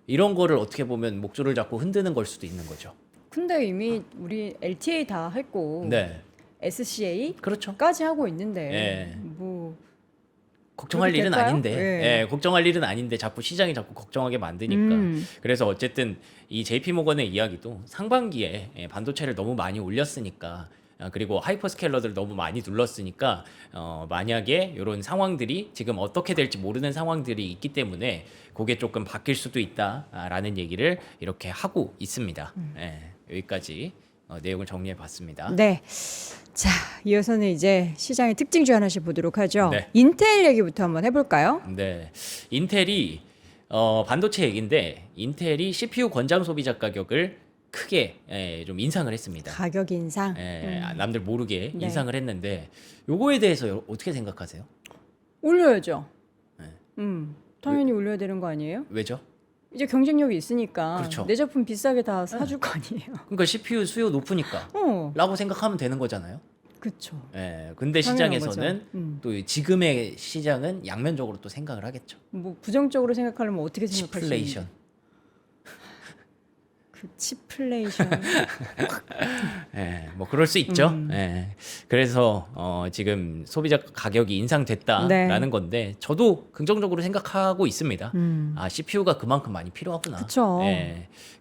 이런 거를 어떻게 보면 목줄을 잡고 흔드는 걸 수도 있는 거죠. 근데 이미 우리 LTA 다 했고 네. SCA까지 그렇죠. 하고 있는데 예. 뭐 걱정할 그렇게 일은 될까요? 아닌데, 예. 걱정할 일은 아닌데 자꾸 시장이 자꾸 걱정하게 만드니까. 그래서 어쨌든 이 JP 모건의 이야기도 상반기에 반도체를 너무 많이 올렸으니까. 그리고 하이퍼스케일러들 너무 많이 눌렀으니까 만약에 이런 상황들이 지금 어떻게 될지 모르는 상황들이 있기 때문에 그게 조금 바뀔 수도 있다라는 얘기를 이렇게 하고 있습니다. 여기까지 내용을 정리해 봤습니다. 네. 자, 이어서는 이제 시장의 특징주 하나씩 보도록 하죠. 네. 인텔 얘기부터 한번 해볼까요? 네, 인텔이 반도체 얘기인데 인텔이 CPU 권장 소비자 가격을 크게 좀 인상을 했습니다. 가격 인상. 남들 모르게 네. 인상을 했는데 요거에 대해서 어떻게 생각하세요? 올려야죠. 네. 당연히 올려야 되는 거 아니에요? 왜죠? 이제 경쟁력이 있으니까 그렇죠. 내 제품 비싸게 다 사줄 거 아니에요. 그러니까 CPU 수요 높으니까 라고 생각하면 되는 거잖아요. 그렇죠. 근데 당연한 시장에서는 거죠. 또 지금의 시장은 양면적으로 또 생각을 하겠죠. 뭐 부정적으로 생각하려면 어떻게 생각할 수 있는데? 치플레이션. 그 치플레이션. 뭐 그럴 수 있죠. 그래서 지금 소비자 가격이 인상됐다라는 네. 건데 저도 긍정적으로 생각하고 있습니다. CPU가 그만큼 많이 필요하구나. 그쵸.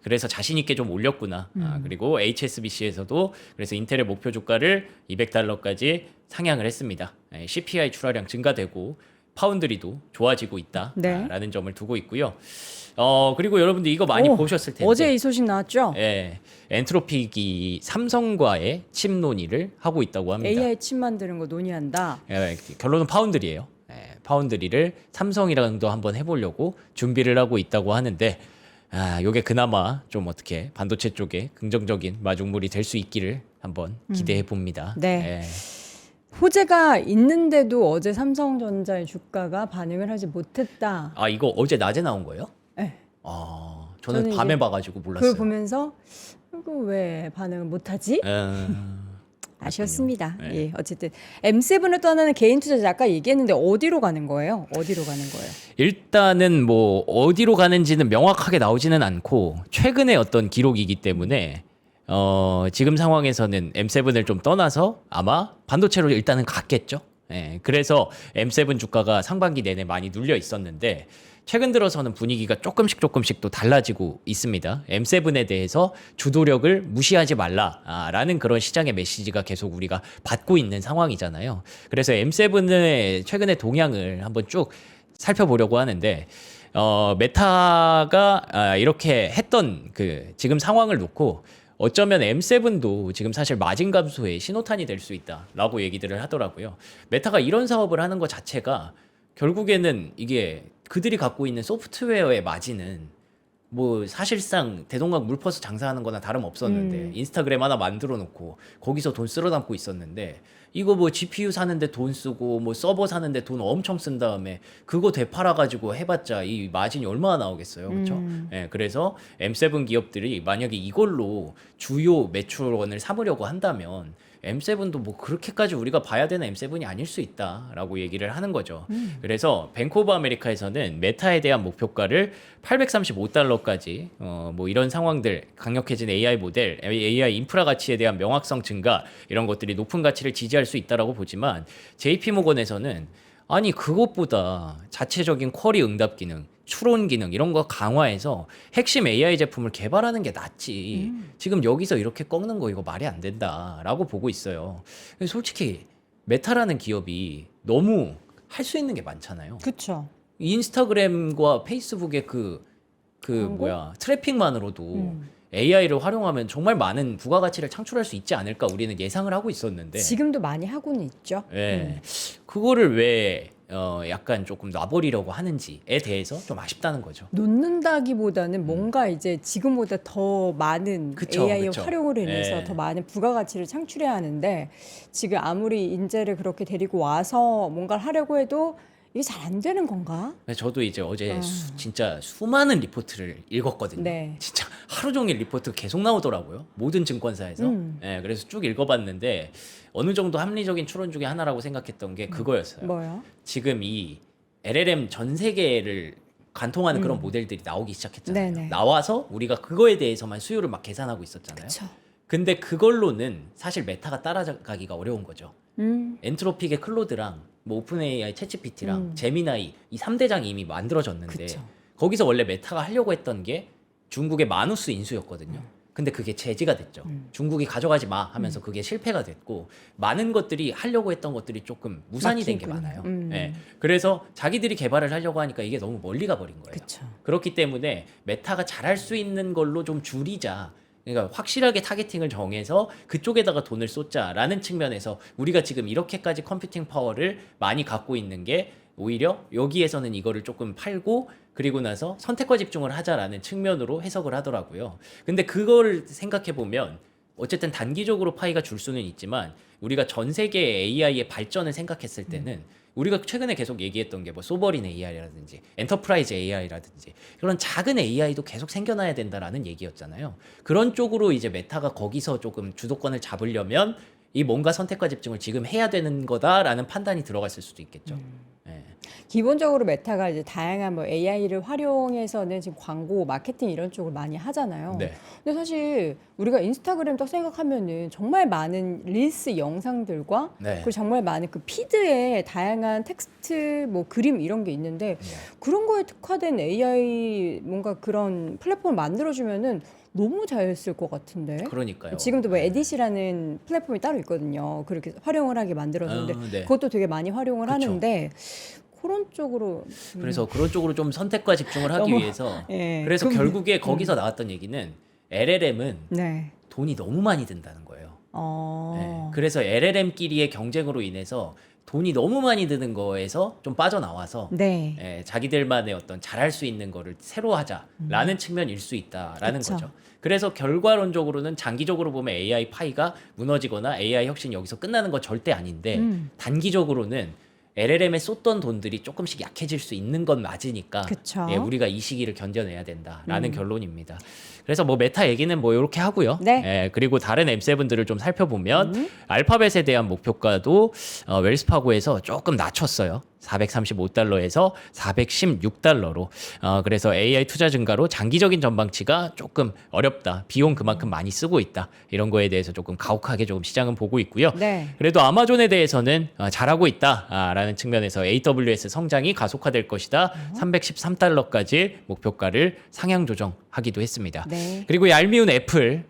그래서 자신 있게 좀 올렸구나. 그리고 HSBC에서도 그래서 인텔의 목표 주가를 $200까지 상향을 했습니다. CPI 출하량 증가되고 파운드리도 좋아지고 있다라는 네. 점을 두고 있고요. 그리고 여러분들 이거 많이 보셨을 텐데. 어제 이 소식 나왔죠? 엔트로픽이 삼성과의 칩 논의를 하고 있다고 합니다. AI 칩 만드는 거 논의한다. 결론은 파운드리예요. 파운드리를 삼성이랑도 한번 해보려고 준비를 하고 있다고 하는데 요게 그나마 좀 어떻게 반도체 쪽에 긍정적인 마중물이 될 수 있기를 한번 기대해 봅니다. 네. 호재가 있는데도 어제 삼성전자의 주가가 반응을 하지 못했다. 이거 어제 낮에 나온 거예요? 네. 저는 저는 밤에 이제 봐가지고 몰랐어요. 그걸 보면서 이거 왜 반응을 못하지? 아쉬웠습니다. 네. 예, 어쨌든 M7을 떠나는 개인 투자자 아까 얘기했는데 어디로 가는 거예요? 어디로 가는 거예요? 일단은 뭐 어디로 가는지는 명확하게 나오지는 않고 최근의 어떤 기록이기 때문에 지금 상황에서는 M7을 좀 떠나서 아마 반도체로 일단은 갔겠죠. 그래서 M7 주가가 상반기 내내 많이 눌려 있었는데 최근 들어서는 분위기가 조금씩 또 달라지고 있습니다. M7에 대해서 주도력을 무시하지 말라라는 그런 시장의 메시지가 계속 우리가 받고 있는 상황이잖아요. 그래서 M7의 최근의 동향을 한번 쭉 살펴보려고 하는데 메타가 이렇게 했던 그 지금 상황을 놓고 어쩌면 M7도 지금 사실 마진 감소의 신호탄이 될 수 있다라고 얘기들을 하더라고요. 메타가 이런 사업을 하는 것 자체가 결국에는 이게 그들이 갖고 있는 소프트웨어의 마진은 뭐 사실상 대동강 물 퍼서 장사하는 거나 다름없었는데 인스타그램 하나 만들어 놓고 거기서 돈 쓸어 담고 있었는데 이거 뭐 GPU 사는데 돈 쓰고 뭐 서버 사는데 돈 엄청 쓴 다음에 그거 되팔아 가지고 해봤자 이 마진이 얼마나 나오겠어요, 그렇죠? 그래서 M7 기업들이 만약에 이걸로 주요 매출원을 삼으려고 한다면 M7도 뭐 그렇게까지 우리가 봐야 되는 M7이 아닐 수 있다라고 얘기를 하는 거죠. 그래서 뱅크 오브 아메리카에서는 메타에 대한 목표가를 $835까지 뭐 이런 상황들 강력해진 AI 모델, AI 인프라 가치에 대한 명확성 증가 이런 것들이 높은 가치를 지지할 수 있다라고 보지만 JP 모건에서는 아니 그것보다 자체적인 쿼리 응답 기능, 추론 기능 이런 거 강화해서 핵심 AI 제품을 개발하는 게 낫지. 지금 여기서 이렇게 꺾는 거 이거 말이 안 된다라고 보고 있어요. 솔직히 메타라는 기업이 너무 할 수 있는 게 많잖아요. 그렇죠. 인스타그램과 페이스북의 트래픽만으로도 AI를 활용하면 정말 많은 부가가치를 창출할 수 있지 않을까 우리는 예상을 하고 있었는데 지금도 많이 하고는 있죠. 그거를 왜 약간 조금 놔버리려고 하는지에 대해서 좀 아쉽다는 거죠. 놓는다기보다는 뭔가 이제 지금보다 더 많은 AI 그쵸. 활용으로 인해서 더 많은 부가가치를 창출해야 하는데 지금 아무리 인재를 그렇게 데리고 와서 뭔가를 하려고 해도 이게 잘 안 되는 건가? 저도 이제 어제 진짜 수많은 리포트를 읽었거든요. 네. 진짜 하루 종일 리포트 계속 나오더라고요. 모든 증권사에서. 그래서 쭉 읽어봤는데 어느 정도 합리적인 추론 중에 하나라고 생각했던 게 그거였어요. 뭐요? 지금 이 LLM 전 세계를 관통하는 그런 모델들이 나오기 시작했잖아요. 네네. 나와서 우리가 그거에 대해서만 수요를 막 계산하고 있었잖아요. 그쵸. 근데 그걸로는 사실 메타가 따라가기가 어려운 거죠. 엔트로픽의 클로드랑 뭐 오픈 AI, 챗GPT랑 제미나이 이 3대장이 이미 만들어졌는데 그쵸. 거기서 원래 메타가 하려고 했던 게 중국의 마누스 인수였거든요. 근데 그게 제지가 됐죠. 중국이 가져가지 마 하면서 그게 실패가 됐고 많은 것들이 하려고 했던 것들이 조금 무산이 된 게 막히군요. 많아요. 그래서 자기들이 개발을 하려고 하니까 이게 너무 멀리 가버린 거예요. 그쵸. 그렇기 때문에 메타가 잘할 수 있는 걸로 좀 줄이자 그러니까 확실하게 타겟팅을 정해서 그쪽에다가 돈을 쏟자라는 측면에서 우리가 지금 이렇게까지 컴퓨팅 파워를 많이 갖고 있는 게 오히려 여기에서는 이거를 조금 팔고 그리고 나서 선택과 집중을 하자라는 측면으로 해석을 하더라고요. 근데 그걸 생각해 보면 어쨌든 단기적으로 파이가 줄 수는 있지만 우리가 전 세계의 AI의 발전을 생각했을 때는 우리가 최근에 계속 얘기했던 게 뭐 소버린 AI라든지 엔터프라이즈 AI라든지 그런 작은 AI도 계속 생겨나야 된다라는 얘기였잖아요. 그런 쪽으로 이제 메타가 거기서 조금 주도권을 잡으려면 이 뭔가 선택과 집중을 지금 해야 되는 거다라는 판단이 들어갔을 수도 있겠죠. 예. 기본적으로 메타가 이제 다양한 뭐 AI를 활용해서는 지금 광고, 마케팅 이런 쪽을 많이 하잖아요. 네. 근데 사실 우리가 인스타그램 딱 생각하면은 정말 많은 릴스 영상들과 네. 그리고 정말 많은 그 피드에 다양한 텍스트, 뭐 그림 이런 게 있는데 그런 거에 특화된 AI 뭔가 그런 플랫폼을 만들어주면은 너무 잘 쓸 것 같은데. 그러니까요. 지금도 뭐 에디시라는 플랫폼이 따로 있거든요. 그렇게 활용을 하게 만들어줬는데 네. 그것도 되게 많이 활용을 그쵸. 하는데 그런 쪽으로 그래서 그런 쪽으로 좀 선택과 집중을 하기 너무- 위해서 예, 그래서 그럼- 결국에 거기서 나왔던 얘기는 LLM은 네. 돈이 너무 많이 든다는 거예요. 어. 그래서 LLM끼리의 경쟁으로 인해서 돈이 너무 많이 드는 거에서 좀 빠져나와서 네. 자기들만의 어떤 잘할 수 있는 거를 새로 하자라는 측면일 수 있다라는 그쵸. 거죠. 그래서 결과론적으로는 장기적으로 보면 AI 파이가 무너지거나 AI 혁신이 여기서 끝나는 건 절대 아닌데 단기적으로는 LLM에 쏟던 돈들이 조금씩 약해질 수 있는 건 맞으니까 그쵸. 우리가 이 시기를 견뎌내야 된다라는 결론입니다. 그래서 뭐 메타 얘기는 뭐 이렇게 하고요. 네. 그리고 다른 M7들을 좀 살펴보면 알파벳에 대한 목표가도 웰스파고에서 조금 낮췄어요. 435달러에서 416달러로. 그래서 AI 투자 증가로 장기적인 전망치가 조금 어렵다. 비용 그만큼 많이 쓰고 있다. 이런 거에 대해서 조금 가혹하게 조금 시장은 보고 있고요. 네. 그래도 아마존에 대해서는 잘하고 있다라는 측면에서 AWS 성장이 가속화될 것이다. 313달러까지 목표가를 상향 조정하기도 했습니다. 네. 그리고 얄미운 애플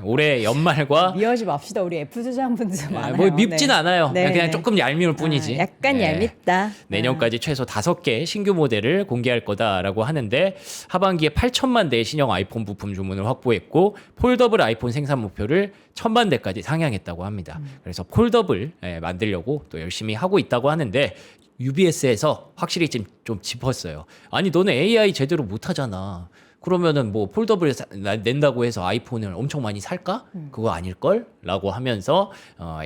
올해 연말과 미워지 맙시다. 우리 F 투자분들 많아요. 뭐 밉진 네. 않아요. 네, 그냥 네. 조금 얄미울 뿐이지. 약간 예. 얄밉다. 내년까지 최소 5개 신규 모델을 공개할 거다라고 하는데 하반기에 8천만 대의 신형 아이폰 부품 주문을 확보했고 폴더블 아이폰 생산 목표를 1,000만 대까지 상향했다고 합니다. 그래서 폴더블 만들려고 또 열심히 하고 있다고 하는데 UBS에서 확실히 좀 짚었어요. 아니 너네 AI 제대로 못하잖아. 그러면은 뭐 폴더블 낸다고 해서 아이폰을 엄청 많이 살까? 그거 아닐걸? 라고 하면서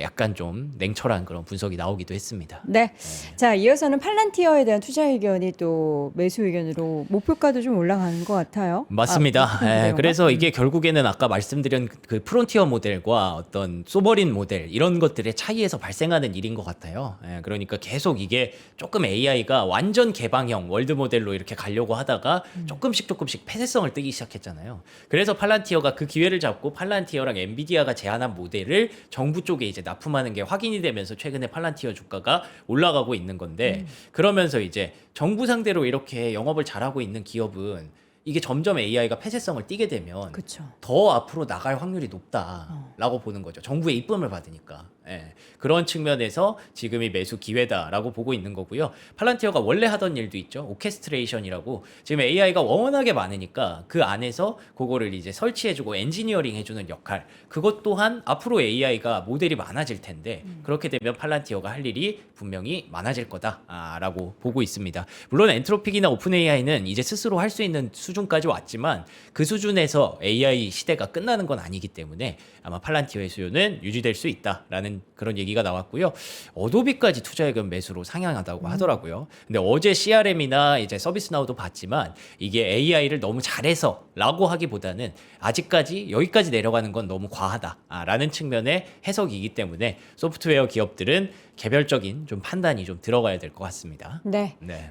약간 좀 냉철한 그런 분석이 나오기도 했습니다. 네. 자, 이어서는 팔란티어에 대한 투자 의견이 또 매수 의견으로 목표가도 좀 올라가는 것 같아요. 맞습니다. 아, 그래서 이게 결국에는 아까 말씀드린 그 프론티어 모델과 어떤 소버린 모델 이런 것들의 차이에서 발생하는 일인 것 같아요. 그러니까 계속 이게 조금 AI가 완전 개방형 월드 모델로 이렇게 가려고 하다가 조금씩 폐쇄성을 띠기 시작했잖아요. 그래서 팔란티어가 그 기회를 잡고 팔란티어랑 엔비디아가 제안한 모델을 정부 쪽에 이제 납품하는 게 확인이 되면서 최근에 팔란티어 주가가 올라가고 있는 건데 그러면서 이제 정부 상대로 이렇게 영업을 잘하고 있는 기업은 이게 점점 AI가 폐쇄성을 띠게 되면 그렇죠. 더 앞으로 나갈 확률이 높다라고 보는 거죠. 정부의 입김을 받으니까. 그런 측면에서 지금이 매수 기회다라고 보고 있는 거고요. 팔란티어가 원래 하던 일도 있죠. 오케스트레이션이라고 지금 AI가 워낙에 많으니까 그 안에서 그거를 이제 설치해주고 엔지니어링 해주는 역할. 그것 또한 앞으로 AI가 모델이 많아질 텐데 그렇게 되면 팔란티어가 할 일이 분명히 많아질 거다라고 보고 있습니다. 물론 엔트로픽이나 오픈 AI는 이제 스스로 할 수 있는 수준까지 왔지만 그 수준에서 AI 시대가 끝나는 건 아니기 때문에 아마 팔란티어의 수요는 유지될 수 있다라는 그런 얘기가 나왔고요. 어도비까지 투자의견 매수로 상향하다고 하더라고요. 근데 어제 CRM이나 이제 서비스나우도 봤지만 이게 AI를 너무 잘해서라고 하기보다는 아직까지 여기까지 내려가는 건 너무 과하다라는 측면의 해석이기 때문에 소프트웨어 기업들은 개별적인 좀 판단이 좀 들어가야 될 것 같습니다. 네. 네.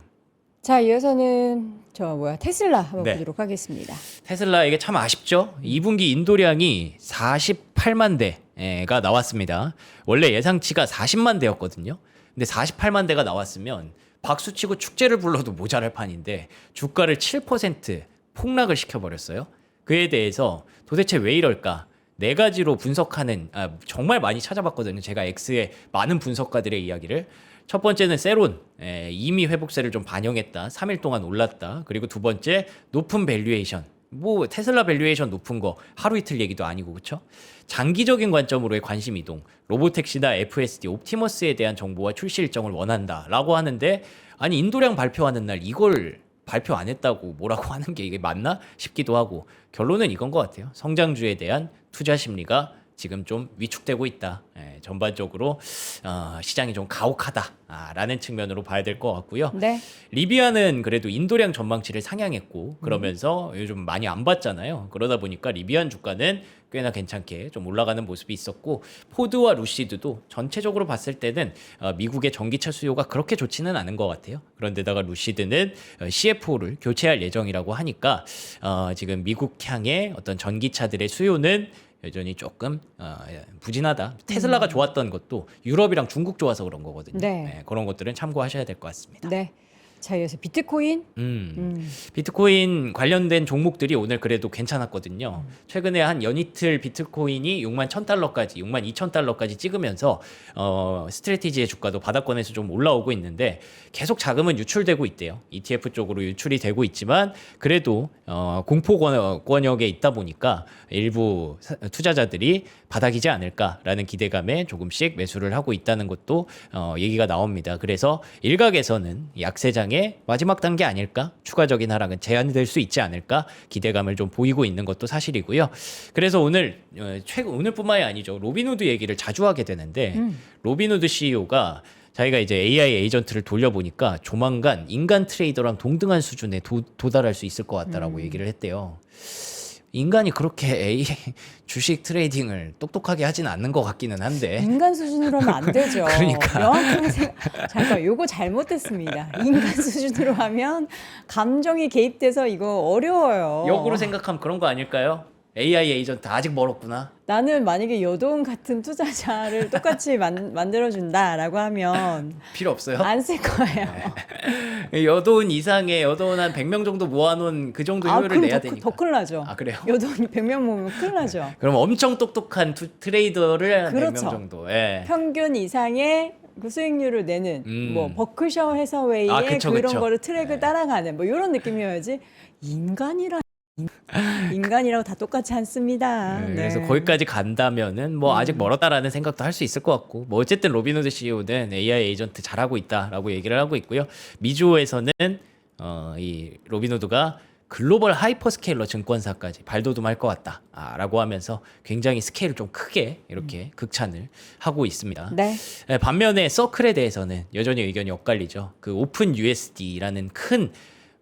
자, 이어서는 테슬라 한번 네. 보도록 하겠습니다. 테슬라 이게 참 아쉽죠. 2분기 인도량이 48만 대가 나왔습니다. 원래 예상치가 40만 대였거든요. 근데 48만 대가 나왔으면 박수치고 축제를 불러도 모자랄 판인데 주가를 7% 폭락을 시켜버렸어요. 그에 대해서 도대체 왜 이럴까? 네 가지로 분석하는 정말 많이 찾아봤거든요. 제가 X의 많은 분석가들의 이야기를. 첫 번째는 세론, 이미 회복세를 좀 반영했다. 3일 동안 올랐다. 그리고 두 번째 높은 밸류에이션. 뭐 테슬라 밸류에이션 높은 거 하루 이틀 얘기도 아니고 그렇죠? 장기적인 관점으로의 관심 이동, 로보택시나 FSD, 옵티머스에 대한 정보와 출시 일정을 원한다라고 하는데 아니 인도량 발표하는 날 이걸 발표 안 했다고 뭐라고 하는 게 이게 맞나 싶기도 하고 결론은 이건 것 같아요. 성장주에 대한 투자 심리가 지금 좀 위축되고 있다. 전반적으로 시장이 좀 가혹하다라는 측면으로 봐야 될 것 같고요. 네. 리비아는 그래도 인도량 전망치를 상향했고 그러면서 요즘 많이 안 봤잖아요. 그러다 보니까 리비안 주가는 꽤나 괜찮게 좀 올라가는 모습이 있었고 포드와 루시드도 전체적으로 봤을 때는 미국의 전기차 수요가 그렇게 좋지는 않은 것 같아요. 그런데다가 루시드는 CFO를 교체할 예정이라고 하니까 지금 미국향의 어떤 전기차들의 수요는 여전히 조금 부진하다. 테슬라가 좋았던 것도 유럽이랑 중국 좋아서 그런 거거든요. 네. 그런 것들은 참고하셔야 될 것 같습니다. 네. 자, 이어서 비트코인. 비트코인 관련된 종목들이 오늘 그래도 괜찮았거든요. 최근에 한 연이틀 비트코인이 6만 1,000달러까지, 6만 2,000달러까지 찍으면서 스트래티지의 주가도 바닥권에서 좀 올라오고 있는데 계속 자금은 유출되고 있대요. ETF 쪽으로 유출이 되고 있지만 그래도 공포 권역에 있다 보니까 일부 투자자들이 바닥이지 않을까라는 기대감에 조금씩 매수를 하고 있다는 것도 얘기가 나옵니다. 그래서 일각에서는 약세장의 마지막 단계 아닐까? 추가적인 하락은 제한될 수 있지 않을까? 기대감을 좀 보이고 있는 것도 사실이고요. 그래서 오늘 오늘뿐만이 아니죠. 로빈후드 얘기를 자주 하게 되는데 로빈후드 CEO가 자기가 이제 AI 에이전트를 돌려보니까 조만간 인간 트레이더랑 동등한 수준에 도달할 수 있을 것 같다라고 얘기를 했대요. 인간이 그렇게 주식 트레이딩을 똑똑하게 하진 않는 것 같기는 한데 인간 수준으로 하면 안 되죠. 그러니까. 명확하게 잠깐 요거 잘못됐습니다. 인간 수준으로 하면 감정이 개입돼서 이거 어려워요. 역으로 생각하면 그런 거 아닐까요? AI 에이전트 아직 멀었구나. 나는 만약에 여동 같은 투자자를 똑같이 만들어준다라고 하면 필요 없어요. 안 쓸 거예요. 여돈 이상의 여돈 한 100명 정도 모아놓은 그 정도 효율을 그럼 내야 더, 되니까. 더 큰일 나죠. 아 그래요? 여동이 100명 모으면 큰일 나죠. 그럼 엄청 똑똑한 트레이더를 한 그렇죠. 100명 정도. 예. 평균 이상의 그 수익률을 내는 뭐 버크셔 해서웨이의 그쵸, 그런 그쵸. 거를 트랙을 따라가는 뭐 이런 느낌이어야지 인간이라고 다 똑같이 않습니다. 네. 그래서 거기까지 간다면은 뭐 아직 멀었다라는 생각도 할 수 있을 것 같고 뭐 어쨌든 로빈후드 CEO는 AI 에이전트 잘하고 있다라고 얘기를 하고 있고요. 미주에서는 이 로빈후드가 글로벌 하이퍼스케일러 증권사까지 발돋움할 것 같다라고 하면서 굉장히 스케일을 좀 크게 이렇게 극찬을 하고 있습니다. 네. 반면에 서클에 대해서는 여전히 의견이 엇갈리죠. 그 오픈 USD라는 큰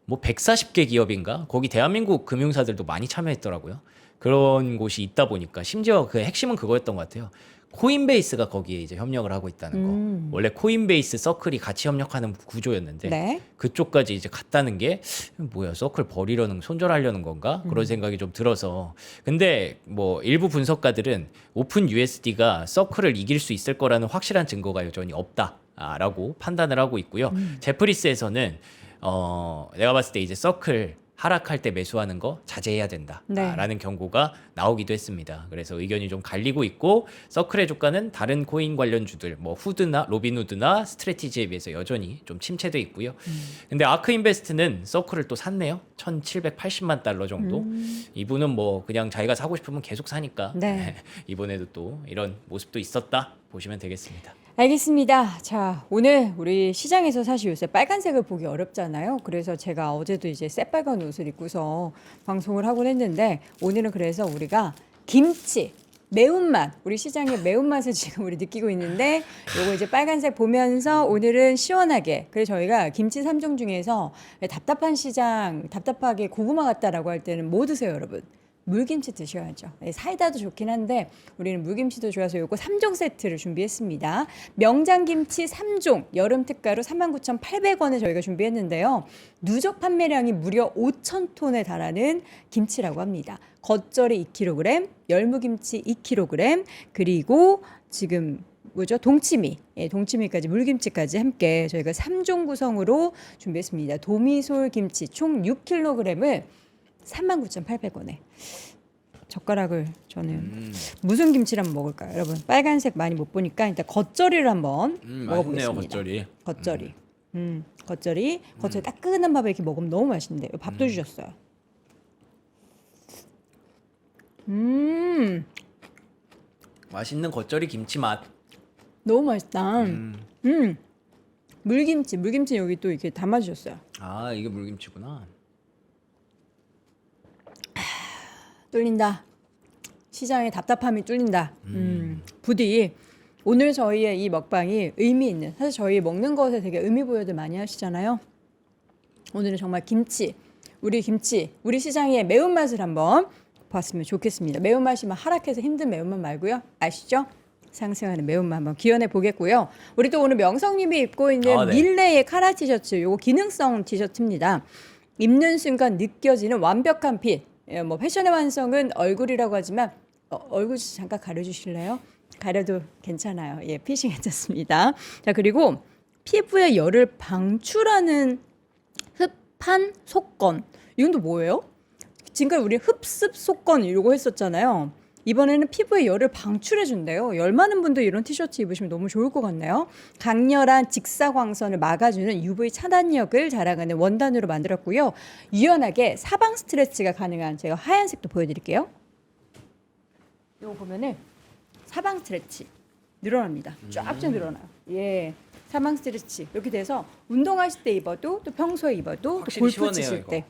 뭐 140개 기업인가 거기 대한민국 금융사들도 많이 참여했더라고요. 그런 곳이 있다 보니까 심지어 그 핵심은 그거였던 것 같아요. 코인베이스가 거기에 이제 협력을 하고 있다는 거. 원래 코인베이스 서클이 같이 협력하는 구조였는데 네. 그쪽까지 이제 갔다는 게 뭐야 서클 버리려는 손절하려는 건가 그런 생각이 좀 들어서 근데 뭐 일부 분석가들은 오픈 USD가 서클을 이길 수 있을 거라는 확실한 증거가 여전히 없다라고 판단을 하고 있고요. 제프리스에서는 내가 봤을 때 이제 서클 하락할 때 매수하는 거 자제해야 된다라는 경고가 나오기도 했습니다. 그래서 의견이 좀 갈리고 있고 서클의 주가는 다른 코인 관련주들 뭐 후드나 로빈후드나 스트래티지에 비해서 여전히 좀 침체돼 있고요. 근데 아크인베스트는 서클을 또 샀네요. 1,780만 달러 정도. 이분은 뭐 그냥 자기가 사고 싶으면 계속 사니까 네. 이번에도 또 이런 모습도 있었다 보시면 되겠습니다. 알겠습니다. 자, 오늘 우리 시장에서 사실 요새 빨간색을 보기 어렵잖아요. 그래서 제가 어제도 이제 새빨간 옷을 입고서 방송을 하곤 했는데 오늘은 그래서 우리가 김치, 매운맛, 우리 시장의 매운맛을 지금 우리 느끼고 있는데 요거 이제 빨간색 보면서 오늘은 시원하게 그래서 저희가 김치 3종 중에서 답답한 시장, 답답하게 고구마 같다라고 할 때는 뭐 드세요, 여러분? 물김치 드셔야죠. 사이다도 좋긴 한데 우리는 물김치도 좋아서 요거 3종 세트를 준비했습니다. 명장김치 3종 여름 특가로 39,800원에 저희가 준비했는데요. 누적 판매량이 무려 5,000톤에 달하는 김치라고 합니다. 겉절이 2kg, 열무김치 2kg, 그리고 지금 뭐죠? 동치미, 동치미까지 물김치까지 함께 저희가 3종 구성으로 준비했습니다. 도미솔 김치 총 6kg을 39,800원에 젓가락을 저는 무슨 김치를 한번 먹을까요, 여러분? 빨간색 많이 못 보니까 일단 겉절이를 한번 먹어보겠습니다. 맛있네요, 겉절이. 겉절이 따끈한 밥에 이렇게 먹으면 너무 맛있는데 밥도 주셨어요. 맛있는 겉절이 김치 맛. 너무 맛있다. 물김치 여기 또 이렇게 담아주셨어요. 아, 이게 물김치구나. 뚫린다. 시장의 답답함이 뚫린다. 부디 오늘 저희의 이 먹방이 의미 있는, 사실 저희 먹는 것에 되게 의미 부여들 많이 하시잖아요. 오늘은 정말 김치, 우리 시장의 매운맛을 한번 봤으면 좋겠습니다. 매운맛이 막 하락해서 힘든 매운맛 말고요. 아시죠? 상승하는 매운맛 한번 기원해 보겠고요. 우리 또 오늘 명성님이 입고 있는 네. 밀레의 카라 티셔츠, 요거 기능성 티셔츠입니다. 입는 순간 느껴지는 완벽한 핏. 예, 뭐 패션의 완성은 얼굴이라고 하지만 얼굴 잠깐 가려주실래요? 가려도 괜찮아요. 예, 핏이 괜찮습니다. 자, 그리고 피부의 열을 방출하는 흡한 속건. 이건 또 뭐예요? 지금까지 우리 흡습 속건 이러고 했었잖아요. 이번에는 피부에 열을 방출해 준대요. 열 많은 분들 이런 티셔츠 입으시면 너무 좋을 것 같네요. 강렬한 직사광선을 막아주는 UV 차단력을 자랑하는 원단으로 만들었고요. 유연하게 사방 스트레치가 가능한, 제가 하얀색도 보여드릴게요. 이거 보면은 사방 스트레치 늘어납니다. 쫙쫙 늘어나요. 예, 사방 스트레치 이렇게 돼서 운동하실 때 입어도, 또 평소에 입어도, 또 확실히 골프 시원해요, 치실 이거. 때,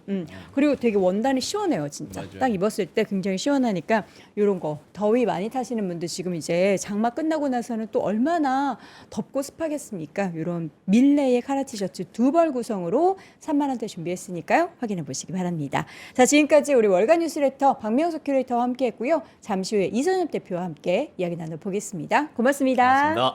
그리고 되게 원단이 시원해요, 진짜. 맞아요. 딱 입었을 때 굉장히 시원하니까 이런 거 더위 많이 타시는 분들 지금 이제 장마 끝나고 나서는 또 얼마나 덥고 습하겠습니까? 이런 밀레의 카라 티셔츠 2벌 구성으로 3만 원대 준비했으니까요. 확인해 보시기 바랍니다. 자, 지금까지 우리 월간 뉴스레터 박명수 큐레이터와 함께했고요. 잠시 후에 이선엽 대표와 함께 이야기 나눠보겠습니다. 고맙습니다. 고맙습니다.